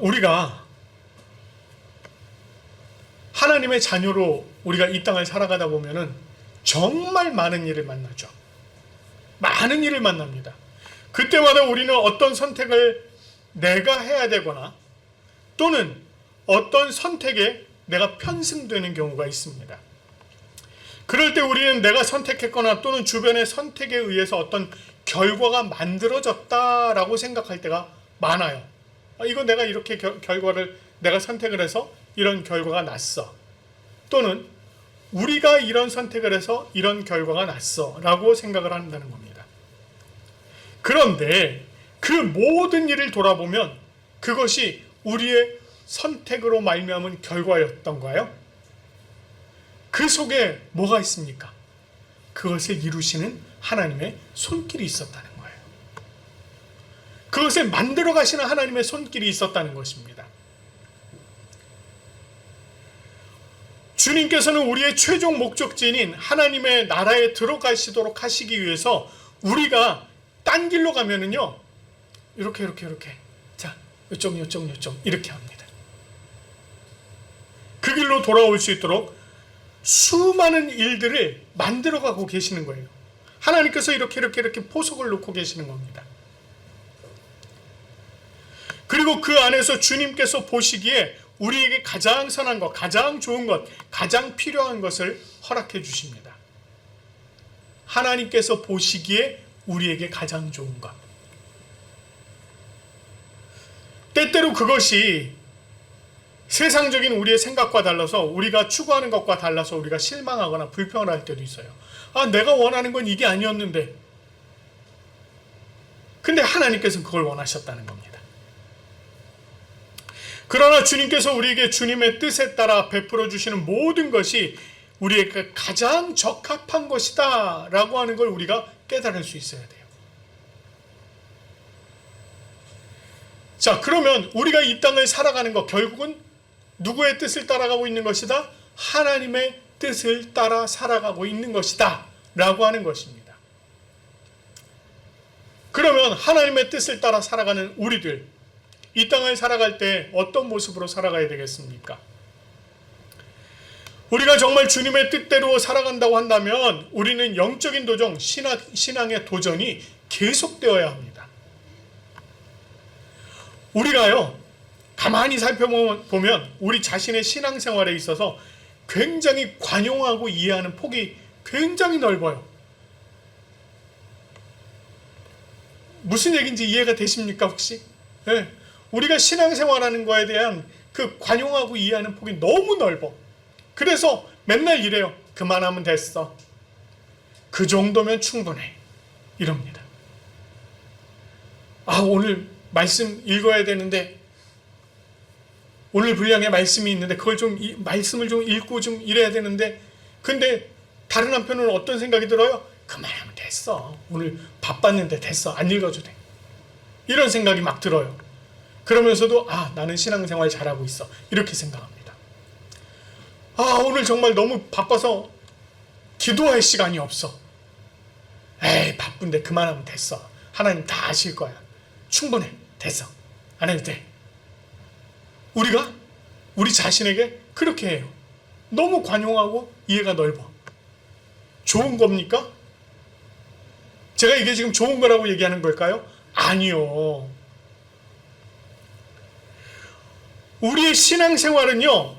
우리가 하나님의 자녀로 우리가 이 땅을 살아가다 보면은 정말 많은 일을 만나죠. 많은 일을 만납니다. 그때마다 우리는 어떤 선택을 내가 해야 되거나 또는 어떤 선택에 내가 편승되는 경우가 있습니다. 그럴 때 우리는 내가 선택했거나 또는 주변의 선택에 의해서 어떤 결과가 만들어졌다라고 생각할 때가 많아요. 이거 내가 이렇게 결과를 내가 선택을 해서 이런 결과가 났어. 또는 우리가 이런 선택을 해서 이런 결과가 났어 라고 생각을 한다는 겁니다. 그런데 그 모든 일을 돌아보면 그것이 우리의 선택으로 말미암은 결과였던가요? 그 속에 뭐가 있습니까? 그것을 이루시는 하나님의 손길이 있었다는 거예요. 그것을 만들어 가시는 하나님의 손길이 있었다는 것입니다. 주님께서는 우리의 최종 목적지인 하나님의 나라에 들어가시도록 하시기 위해서 우리가 딴 길로 가면은요, 이렇게 자, 요쪽 이렇게 합니다. 그 길로 돌아올 수 있도록 수많은 일들을 만들어가고 계시는 거예요. 하나님께서 이렇게 포석을 놓고 계시는 겁니다. 그리고 그 안에서 주님께서 보시기에 우리에게 가장 선한 것, 가장 좋은 것, 가장 필요한 것을 허락해 주십니다. 하나님께서 보시기에 우리에게 가장 좋은 것. 때때로 그것이 세상적인 우리의 생각과 달라서, 우리가 추구하는 것과 달라서 우리가 실망하거나 불평을 할 때도 있어요. 아, 내가 원하는 건 이게 아니었는데. 근데 하나님께서는 그걸 원하셨다는 겁니다. 그러나 주님께서 우리에게 주님의 뜻에 따라 베풀어 주시는 모든 것이 우리에게 가장 적합한 것이다 라고 하는 걸 우리가 깨달을 수 있어야 돼요. 자, 그러면 우리가 이 땅을 살아가는 것, 결국은 누구의 뜻을 따라가고 있는 것이다? 하나님의 뜻을 따라 살아가고 있는 것이다 라고 하는 것입니다. 그러면 하나님의 뜻을 따라 살아가는 우리들, 이 땅을 살아갈 때 어떤 모습으로 살아가야 되겠습니까? 우리가 정말 주님의 뜻대로 살아간다고 한다면 우리는 영적인 도전, 신앙의 도전이 계속되어야 합니다. 우리가요, 가만히 살펴보면 우리 자신의 신앙생활에 있어서 굉장히 관용하고 이해하는 폭이 굉장히 넓어요. 무슨 얘기인지 이해가 되십니까 혹시? 네. 우리가 신앙생활하는 거에 대한 그 관용하고 이해하는 폭이 너무 넓어. 그래서 맨날 이래요. 그만하면 됐어. 그 정도면 충분해. 이럽니다. 아, 오늘 말씀 읽어야 되는데, 오늘 분량에 말씀이 있는데 그걸 좀 말씀을 좀 읽고 좀 이래야 되는데, 근데 다른 한편으로는 어떤 생각이 들어요? 그만하면 됐어. 오늘 바빴는데 됐어. 안 읽어도 돼. 이런 생각이 막 들어요. 그러면서도 아, 나는 신앙생활 잘하고 있어. 이렇게 생각합니다. 아, 오늘 정말 너무 바빠서 기도할 시간이 없어. 에이, 바쁜데 그만하면 됐어. 하나님 다 아실 거야. 충분해. 됐어. 안 해도 돼. 우리가 우리 자신에게 그렇게 해요. 너무 관용하고 이해가 넓어. 좋은 겁니까? 제가 이게 지금 좋은 거라고 얘기하는 걸까요? 아니요. 우리의 신앙생활은요,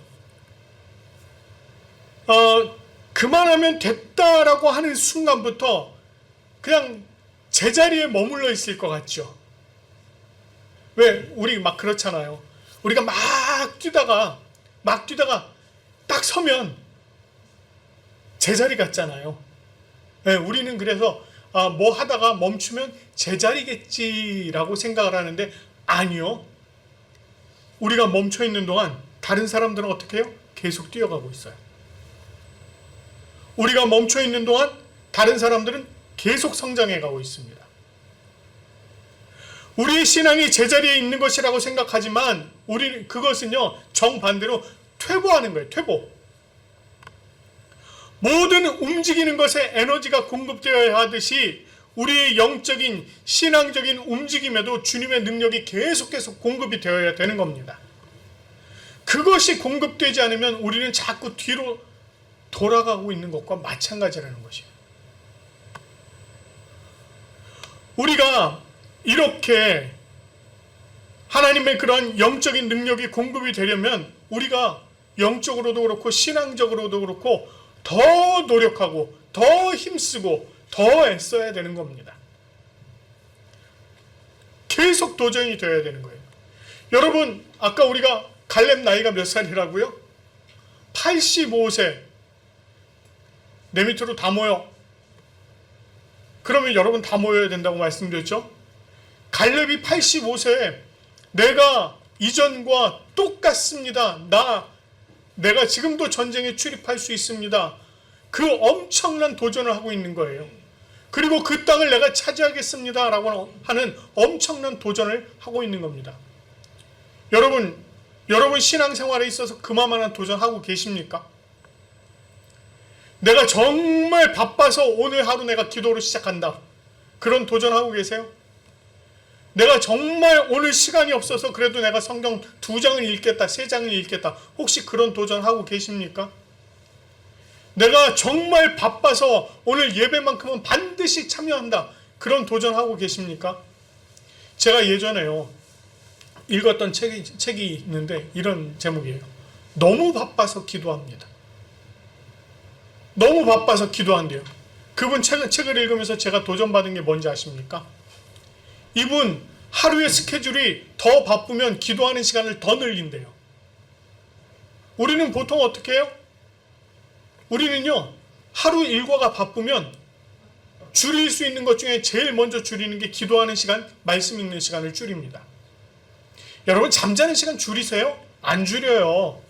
그만하면 됐다라고 하는 순간부터 그냥 제자리에 머물러 있을 것 같죠. 왜? 우리 막 그렇잖아요. 우리가 막 뛰다가 딱 서면 제자리 같잖아요. 네, 우리는 그래서 뭐 하다가 멈추면 제자리겠지라고 생각을 하는데, 아니요. 우리가 멈춰 있는 동안 다른 사람들은 어떻게 해요? 계속 뛰어가고 있어요. 우리가 멈춰 있는 동안 다른 사람들은 계속 성장해 가고 있습니다. 우리의 신앙이 제자리에 있는 것이라고 생각하지만 우리 그것은요, 정반대로 퇴보하는 거예요. 퇴보. 모든 움직이는 것에 에너지가 공급되어야 하듯이 우리의 영적인 신앙적인 움직임에도 주님의 능력이 계속 공급이 되어야 되는 겁니다. 그것이 공급되지 않으면 우리는 자꾸 뒤로 돌아가고 있는 것과 마찬가지라는 것이에요. 우리가 이렇게 하나님의 그런 영적인 능력이 공급이 되려면 우리가 영적으로도 그렇고 신앙적으로도 그렇고 더 노력하고 더 힘쓰고 더 애써야 되는 겁니다. 계속 도전이 되어야 되는 거예요. 여러분, 아까 우리가 갈렙 나이가 몇 살이라고요? 85세. 내 밑으로 다 모여. 그러면 여러분 다 모여야 된다고 말씀드렸죠? 갈렙이 85세에 내가 이전과 똑같습니다. 내가 지금도 전쟁에 출입할 수 있습니다. 그 엄청난 도전을 하고 있는 거예요. 그리고 그 땅을 내가 차지하겠습니다 라고 하는 엄청난 도전을 하고 있는 겁니다. 여러분 신앙생활에 있어서 그만한 도전하고 계십니까? 내가 정말 바빠서 오늘 하루 내가 기도로 시작한다. 그런 도전하고 계세요? 내가 정말 오늘 시간이 없어서 그래도 내가 성경 2장을 읽겠다, 3장을 읽겠다. 혹시 그런 도전하고 계십니까? 내가 정말 바빠서 오늘 예배만큼은 반드시 참여한다. 그런 도전하고 계십니까? 제가 예전에요, 읽었던 책이 있는데 이런 제목이에요. 너무 바빠서 기도합니다. 너무 바빠서 기도한대요. 그분 책을 읽으면서 제가 도전받은 게 뭔지 아십니까? 이분 하루의 스케줄이 더 바쁘면 기도하는 시간을 더 늘린대요. 우리는 보통 어떻게 해요? 우리는요, 하루 일과가 바쁘면 줄일 수 있는 것 중에 제일 먼저 줄이는 게 기도하는 시간, 말씀 읽는 시간을 줄입니다. 여러분, 잠자는 시간 줄이세요? 안 줄여요.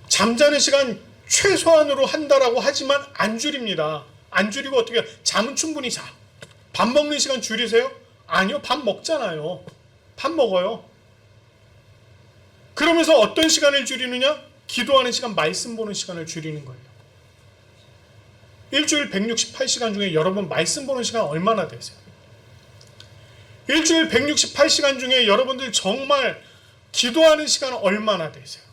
잠자는 시간 최소한으로 한다라고 하지만 안 줄입니다. 안 줄이고 어떻게 해요? 잠은 충분히 자. 밥 먹는 시간 줄이세요? 아니요, 밥 먹잖아요. 밥 먹어요. 그러면서 어떤 시간을 줄이느냐? 기도하는 시간, 말씀 보는 시간을 줄이는 거예요. 일주일 168시간 중에 여러분 말씀 보는 시간 얼마나 되세요? 일주일 168시간 중에 여러분들 정말 기도하는 시간 얼마나 되세요?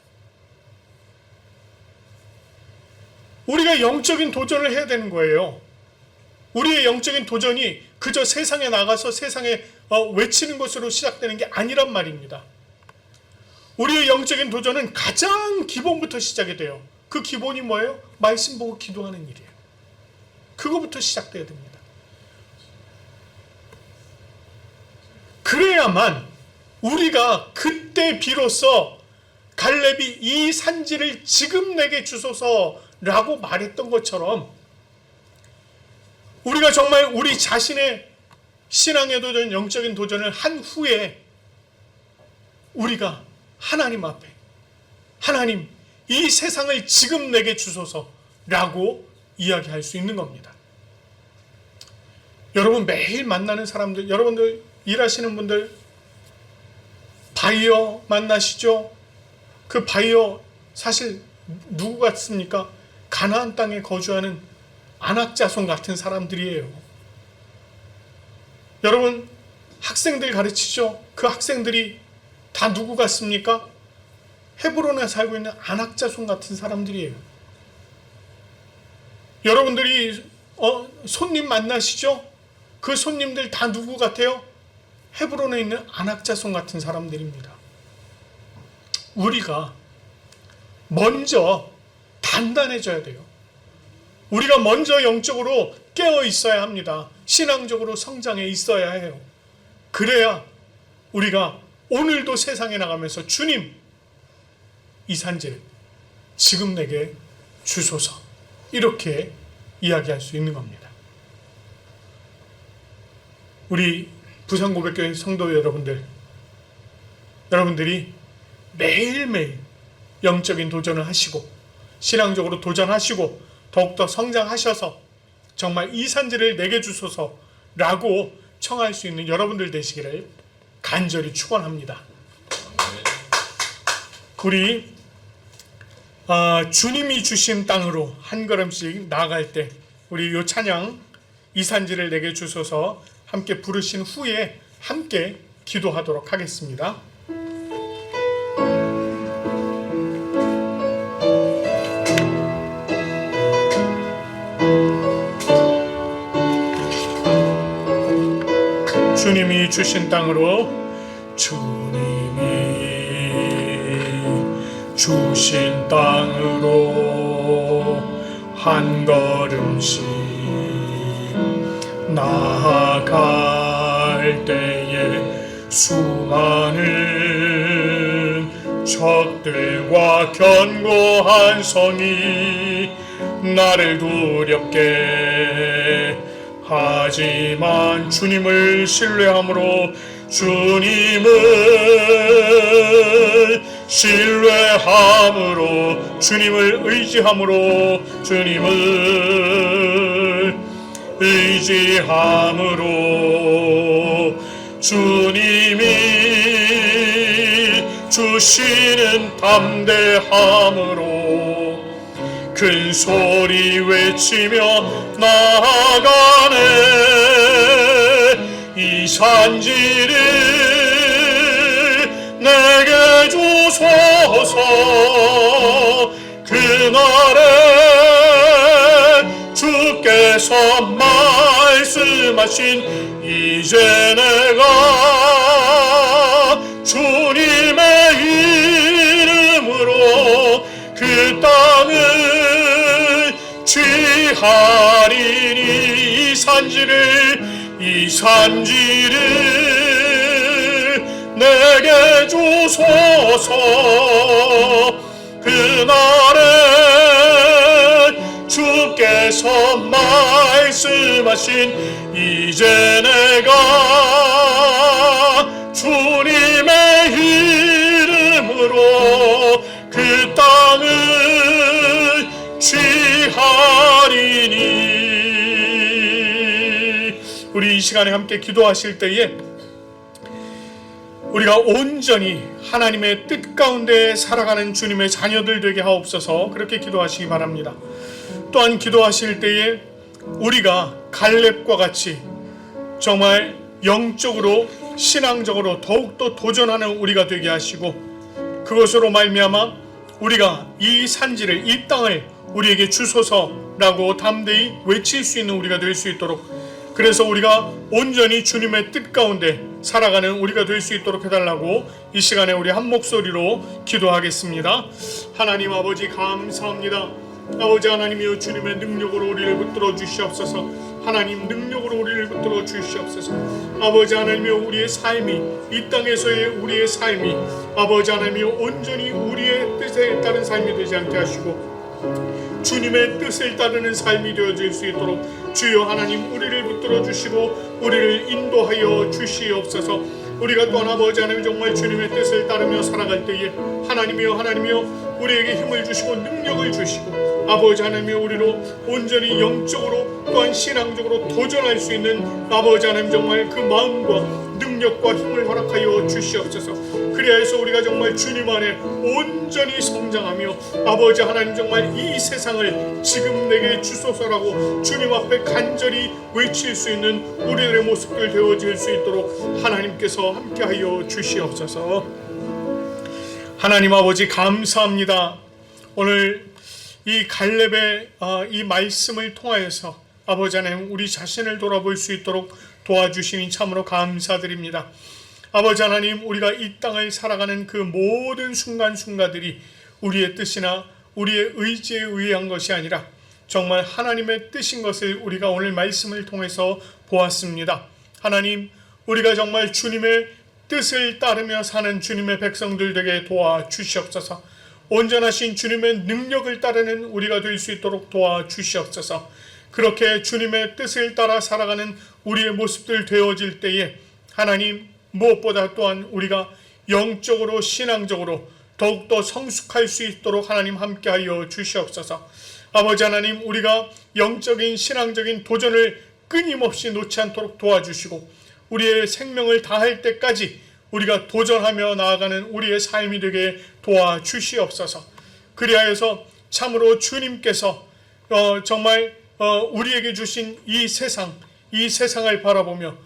우리가 영적인 도전을 해야 되는 거예요. 우리의 영적인 도전이 그저 세상에 나가서 세상에 외치는 것으로 시작되는 게 아니란 말입니다. 우리의 영적인 도전은 가장 기본부터 시작이 돼요. 그 기본이 뭐예요? 말씀 보고 기도하는 일이에요. 그거부터 시작돼야 됩니다. 그래야만 우리가 그때 비로소 갈렙이 이 산지를 지금 내게 주소서라고 말했던 것처럼 우리가 정말 우리 자신의 신앙의 도전, 영적인 도전을 한 후에 우리가 하나님 앞에 하나님, 이 세상을 지금 내게 주소서라고 이야기할 수 있는 겁니다. 여러분, 매일 만나는 사람들, 여러분들 일하시는 분들 바이어 만나시죠? 그 바이어 사실 누구 같습니까? 가나안 땅에 거주하는 안악자손 같은 사람들이에요. 여러분, 학생들 가르치죠? 그 학생들이 다 누구 같습니까? 헤브론에 살고 있는 안악자손 같은 사람들이에요. 여러분들이 손님 만나시죠? 그 손님들 다 누구 같아요? 헤브론에 있는 안악자손 같은 사람들입니다. 우리가 먼저 단단해져야 돼요. 우리가 먼저 영적으로 깨어 있어야 합니다. 신앙적으로 성장해 있어야 해요. 그래야 우리가 오늘도 세상에 나가면서 주님, 이 산지를 지금 내게 주소서, 이렇게 이야기할 수 있는 겁니다. 우리 부산고백교회 성도 여러분들이 매일매일 영적인 도전을 하시고 신앙적으로 도전하시고 더욱더 성장하셔서 정말 이 산지를 내게 주소서라고 청할 수 있는 여러분들 되시기를 간절히 축원합니다. 우리 주님이 주신 땅으로 한 걸음씩 나아갈 때 우리 이 찬양 이 산지를 내게 주소서 함께 부르신 후에 함께 기도하도록 하겠습니다. 주님이 주신 땅으로, 주님이 주신 땅으로 한 걸음씩 나아갈 때에 수많은 적들과 견고한 성이 나를 두렵게 하지만 주님을 신뢰함으로, 주님을 신뢰함으로, 주님을 의지함으로, 주님을 의지함으로, 주님이 주시는 담대함으로 큰 소리 외치며 나아가네. 이 산지를 내게 주소서. 그날에 주께서 말씀하신 이제 내가 취하리니 이 산지를 내게 주소서. 그날에 주께서 말씀하신 이제 내가 주님의 이름으로 그 땅을 취하리니. 우리 이 시간에 함께 기도하실 때에 우리가 온전히 하나님의 뜻 가운데 살아가는 주님의 자녀들 되게 하옵소서. 그렇게 기도하시기 바랍니다. 또한 기도하실 때에 우리가 갈렙과 같이 정말 영적으로 신앙적으로 더욱더 도전하는 우리가 되게 하시고, 그것으로 말미암아 우리가 이 산지를, 이 땅을 우리에게 주소서라고 담대히 외칠 수 있는 우리가 될 수 있도록, 그래서 우리가 온전히 주님의 뜻 가운데 살아가는 우리가 될 수 있도록 해달라고 이 시간에 우리 한 목소리로 기도하겠습니다. 하나님 아버지 감사합니다. 아버지 하나님이여, 주님의 능력으로 우리를 붙들어 주시옵소서. 하나님 능력으로 우리를 붙들어 주시옵소서. 아버지 하나님이여, 우리의 삶이, 이 땅에서의 우리의 삶이 아버지 하나님이여 온전히 우리의 뜻에 따른 삶이 되지 않게 하시고 주님의 뜻을 따르는 삶이 되어질 수 있도록 주여 하나님 우리를 붙들어 주시고 우리를 인도하여 주시옵소서. 우리가 또한 아버지 하나님 정말 주님의 뜻을 따르며 살아갈 때에 하나님이여 우리에게 힘을 주시고 능력을 주시고 아버지 하나님이여 우리로 온전히 영적으로 또한 신앙적으로 도전할 수 있는 아버지 하나님 정말 그 마음과 능력과 힘을 허락하여 주시옵소서. 그리하여서 우리가 정말 주님 안에 온전히 성장하며 아버지 하나님 정말 이 세상을 지금 내게 주소서라고 주님 앞에 간절히 외칠 수 있는 우리들의 모습들 되어질 수 있도록 하나님께서 함께하여 주시옵소서. 하나님 아버지 감사합니다. 오늘 이 갈렙의 이 말씀을 통하여서 아버지 하나님 우리 자신을 돌아볼 수 있도록 도와주시니 참으로 감사드립니다. 아버지 하나님, 우리가 이 땅을 살아가는 그 모든 순간순간들이 우리의 뜻이나 우리의 의지에 의한 것이 아니라 정말 하나님의 뜻인 것을 우리가 오늘 말씀을 통해서 보았습니다. 하나님, 우리가 정말 주님의 뜻을 따르며 사는 주님의 백성들 되게 도와주시옵소서. 온전하신 주님의 능력을 따르는 우리가 될 수 있도록 도와주시옵소서. 그렇게 주님의 뜻을 따라 살아가는 우리의 모습들 되어질 때에 하나님, 무엇보다 또한 우리가 영적으로 신앙적으로 더욱더 성숙할 수 있도록 하나님 함께하여 주시옵소서. 아버지 하나님, 우리가 영적인 신앙적인 도전을 끊임없이 놓지 않도록 도와주시고 우리의 생명을 다할 때까지 우리가 도전하며 나아가는 우리의 삶이 되게 도와주시옵소서. 그리하여서 참으로 주님께서 정말 우리에게 주신 이 세상을 바라보며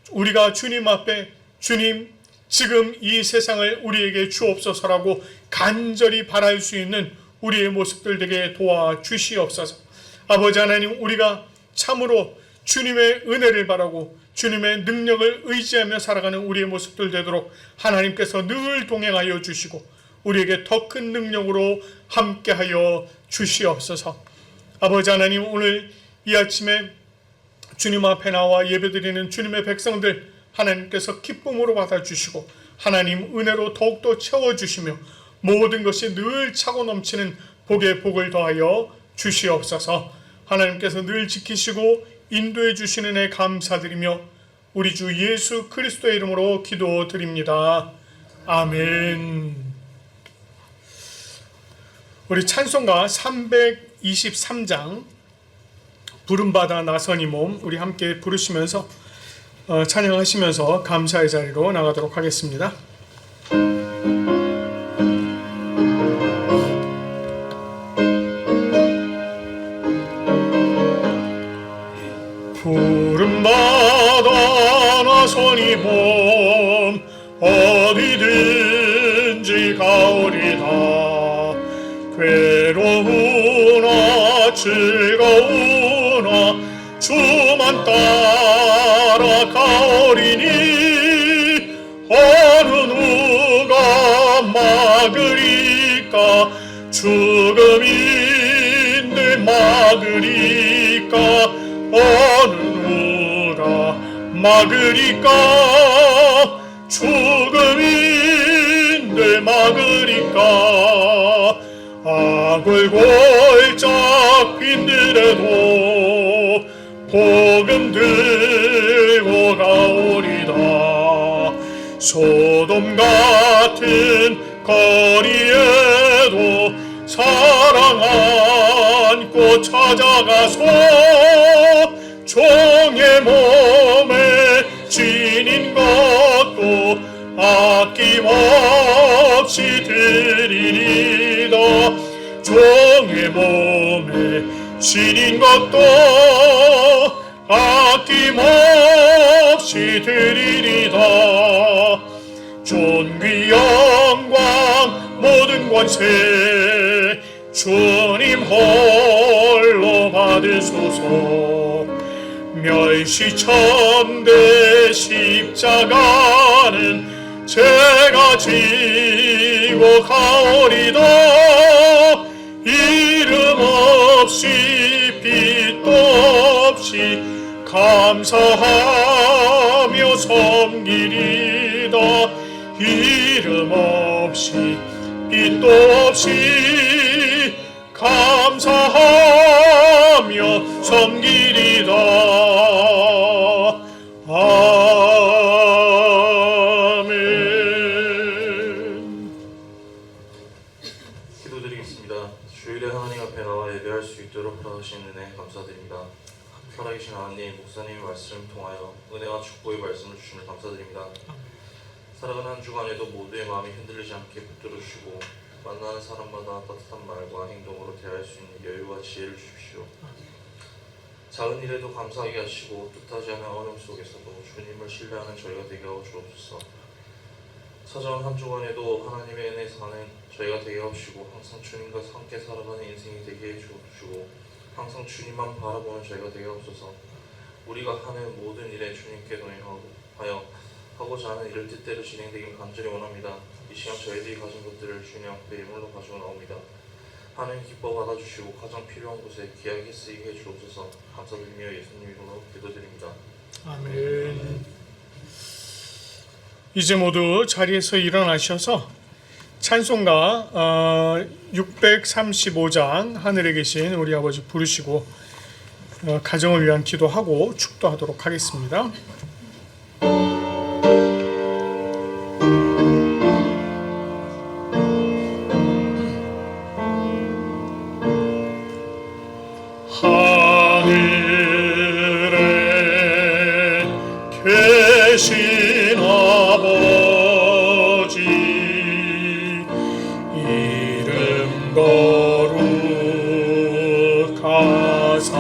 우리가 주님 앞에 주님, 지금 이 세상을 우리에게 주옵소서라고 간절히 바랄 수 있는 우리의 모습들 되게 도와주시옵소서. 아버지 하나님, 우리가 참으로 주님의 은혜를 바라고 주님의 능력을 의지하며 살아가는 우리의 모습들 되도록 하나님께서 늘 동행하여 주시고 우리에게 더 큰 능력으로 함께하여 주시옵소서. 아버지 하나님, 오늘 이 아침에 주님 앞에 나와 예배드리는 주님의 백성들 하나님께서 기쁨으로 받아주시고 하나님 은혜로 더욱더 채워주시며 모든 것이 늘 차고 넘치는 복에 복을 더하여 주시옵소서. 하나님께서 늘 지키시고 인도해 주시는 애 감사드리며 우리 주 예수 그리스도의 이름으로 기도드립니다. 아멘. 우리 찬송가 323장 부름받아 나선 이 몸 우리 함께 부르시면서 찬양하시면서 감사의 자리로 나가도록 하겠습니다. 부름받아 나선 이 몸 어디든지 가오리다. 괴로우나 즐거우나 주만 따라가오리니 어느 누가 막으리까. 죽음인들 막으리 막으리까 어느 누가 막으리까 죽음인들 막으리까 악을 골짝 빈들에도 복음 들고 가오리다. 소돔 같은 거리에도 사랑 안고 찾아가서 종의 몸에 지닌 것도 아낌없이 드리리다. 종의 몸에 지닌 것도 아낌없이 드리리다. 존귀 영광 모든 권세 주님 홀로 받으소서. 멸시천대 십자가는 제가 지고 가오리다. 이름 없이 빛도 없이 감사하며 섬기리다. 이름 없이 빛도 없이 감사하며 섬기리다. 아멘. 기도드리겠습니다. 주일에 하나님 앞에 나와 예배할 수 있도록 허락하신 은혜 감사드립니다. 살아계신 하나님, 목사님의 말씀을 통하여 은혜와 축복의 말씀을 주시면 감사드립니다. 살아가는 한 주간에도 모두의 마음이 흔들리지 않게 붙들어 주시고 만나는 사람마다 따뜻한 말과 행동으로 대할 수 있는 여유와 지혜를 주십시오. 작은 일에도 감사하게 하시고 뜻하지 않은 어려움 속에서도 주님을 신뢰하는 저희가 되게 하고 주옵소서. 찾아온 한 주간에도 하나님의 은혜 사는 저희가 되게 하시고 항상 주님과 함께 살아가는 인생이 되게 해주시고 항상 주님만 바라보는 저희가 되게 하옵소서. 우리가 하는 모든 일에 주님께 동행하여 하고자 하는 일을 뜻대로 진행되길 간절히 원합니다. 이 시간 저희들이 가진 것들을 주님 앞에 예물로 가지고 나옵니다. 하나님 기뻐 받아주시고 가장 필요한 곳에 귀하게 쓰이게 해주옵소서. 감사드리며 예수님 이름으로 기도드립니다. 아멘. 이제 모두 자리에서 일어나셔서 찬송가 635장 하늘에 계신 우리 아버지 부르시고 가정을 위한 기도하고 축도하도록 하겠습니다. 하늘에 계신 아버지 이름 거룩하사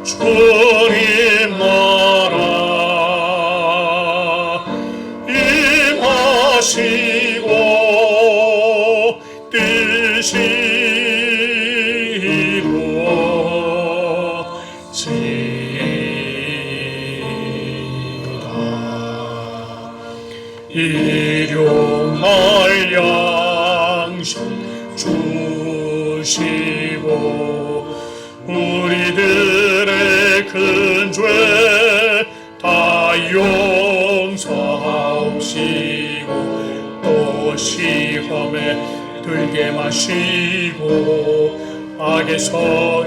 주님 나라 임하시고 뜻이 일용할 양식 주시고 우리들의 큰 죄 다 용서하옵시고 또 시험에 들게 마시고 악에서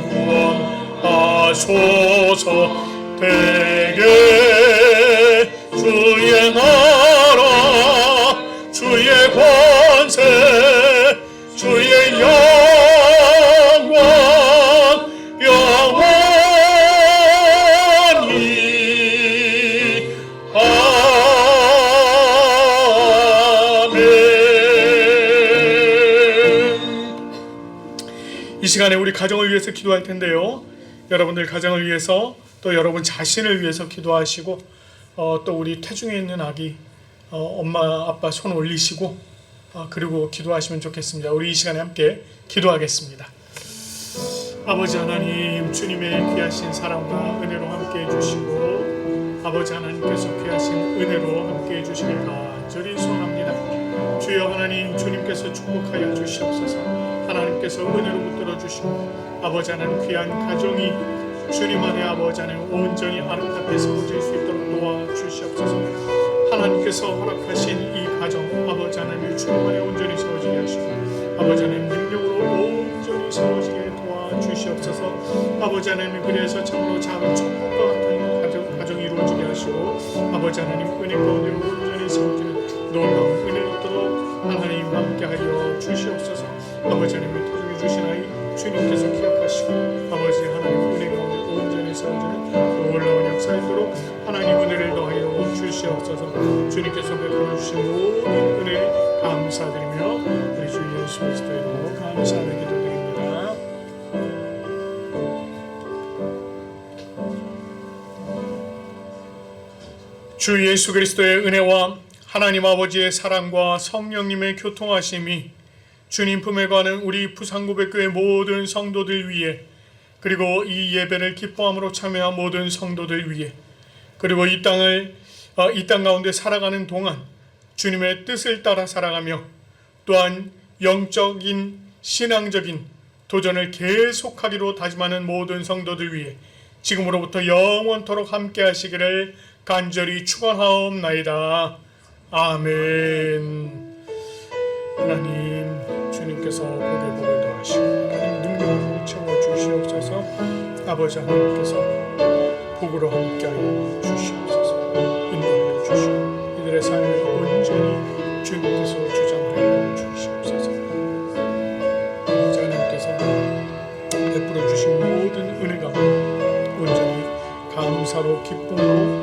구원하소서. 되게 주의 나라 주의 권세 주의 영광 영원히 아멘. 이 시간에 우리 가정을 위해서 기도할 텐데요. 여러분들 가정을 위해서 또 여러분 자신을 위해서 기도하시고 또 우리 태중에 있는 아기 엄마 아빠 손 올리시고 그리고 기도하시면 좋겠습니다. 우리 이 시간에 함께 기도하겠습니다. 아버지 하나님, 주님의 귀하신 사랑과 은혜로 함께 해주시고 아버지 하나님께서 귀하신 은혜로 함께 해주시길 간절히 소원합니다. 주여 하나님, 주님께서 축복하여 주시옵소서. 하나님께서 은혜로 붙들어 주시고 아버지 하나님 귀한 가정이 주님 안에 아버지 하나님 온전히 아름답게 세워질 수 있도록 도와주시옵소서. 하나님께서 허락하신 이 가정 아버지 하나님 주님 안에 온전히 세워지게 하시고 아버지 하나님 능력으로 온전히 세워지게 도와주시옵소서. 아버지 하나님 그래서 참으로 작은 천국과 같은 가정이 이루어지게 하시고 아버지 하나님 은혜 가운데 온전히 세워지는 놀라운 은혜를 있도록 하나님 함께하여 주시옵소서. 아버지 하나님 태중에 주신 아이 주님께서 기억하시고 아버지 하나님 은혜 가운데 온전히 세워지는 놀라운 역사 있도록 하나님 은혜를 더하여 주시옵소서. 주님께서 베풀어 주신 모든 은혜 감사드리며 우리 주 예수 그리스도의 이름으로 감사하며 기도드립니다. 주 예수 그리스도의 은혜와 하나님 아버지의 사랑과 성령님의 교통하심이 주님 품에 가는 우리 부산고백교회 모든 성도들 위해 그리고 이 예배를 기뻐함으로 참여한 모든 성도들 위해 그리고 이 땅 가운데 살아가는 동안 주님의 뜻을 따라 살아가며 또한 영적인 신앙적인 도전을 계속하기로 다짐하는 모든 성도들 위해 지금으로부터 영원토록 함께 하시기를 간절히 축원하옵나이다. 아멘. 하나님 주님께서 복에 복을 더하시고 하나님 능력으로 채워주시옵소서. 아버지 하나님께서 복으로 함께하여 주시옵소서. 인도하여 주시고 이들의 삶을 온전히 주님께서 주장하여 주시옵소서. 아버지 하나님께서 베풀어 주신 모든 은혜가 온전히 감사로 기쁨으로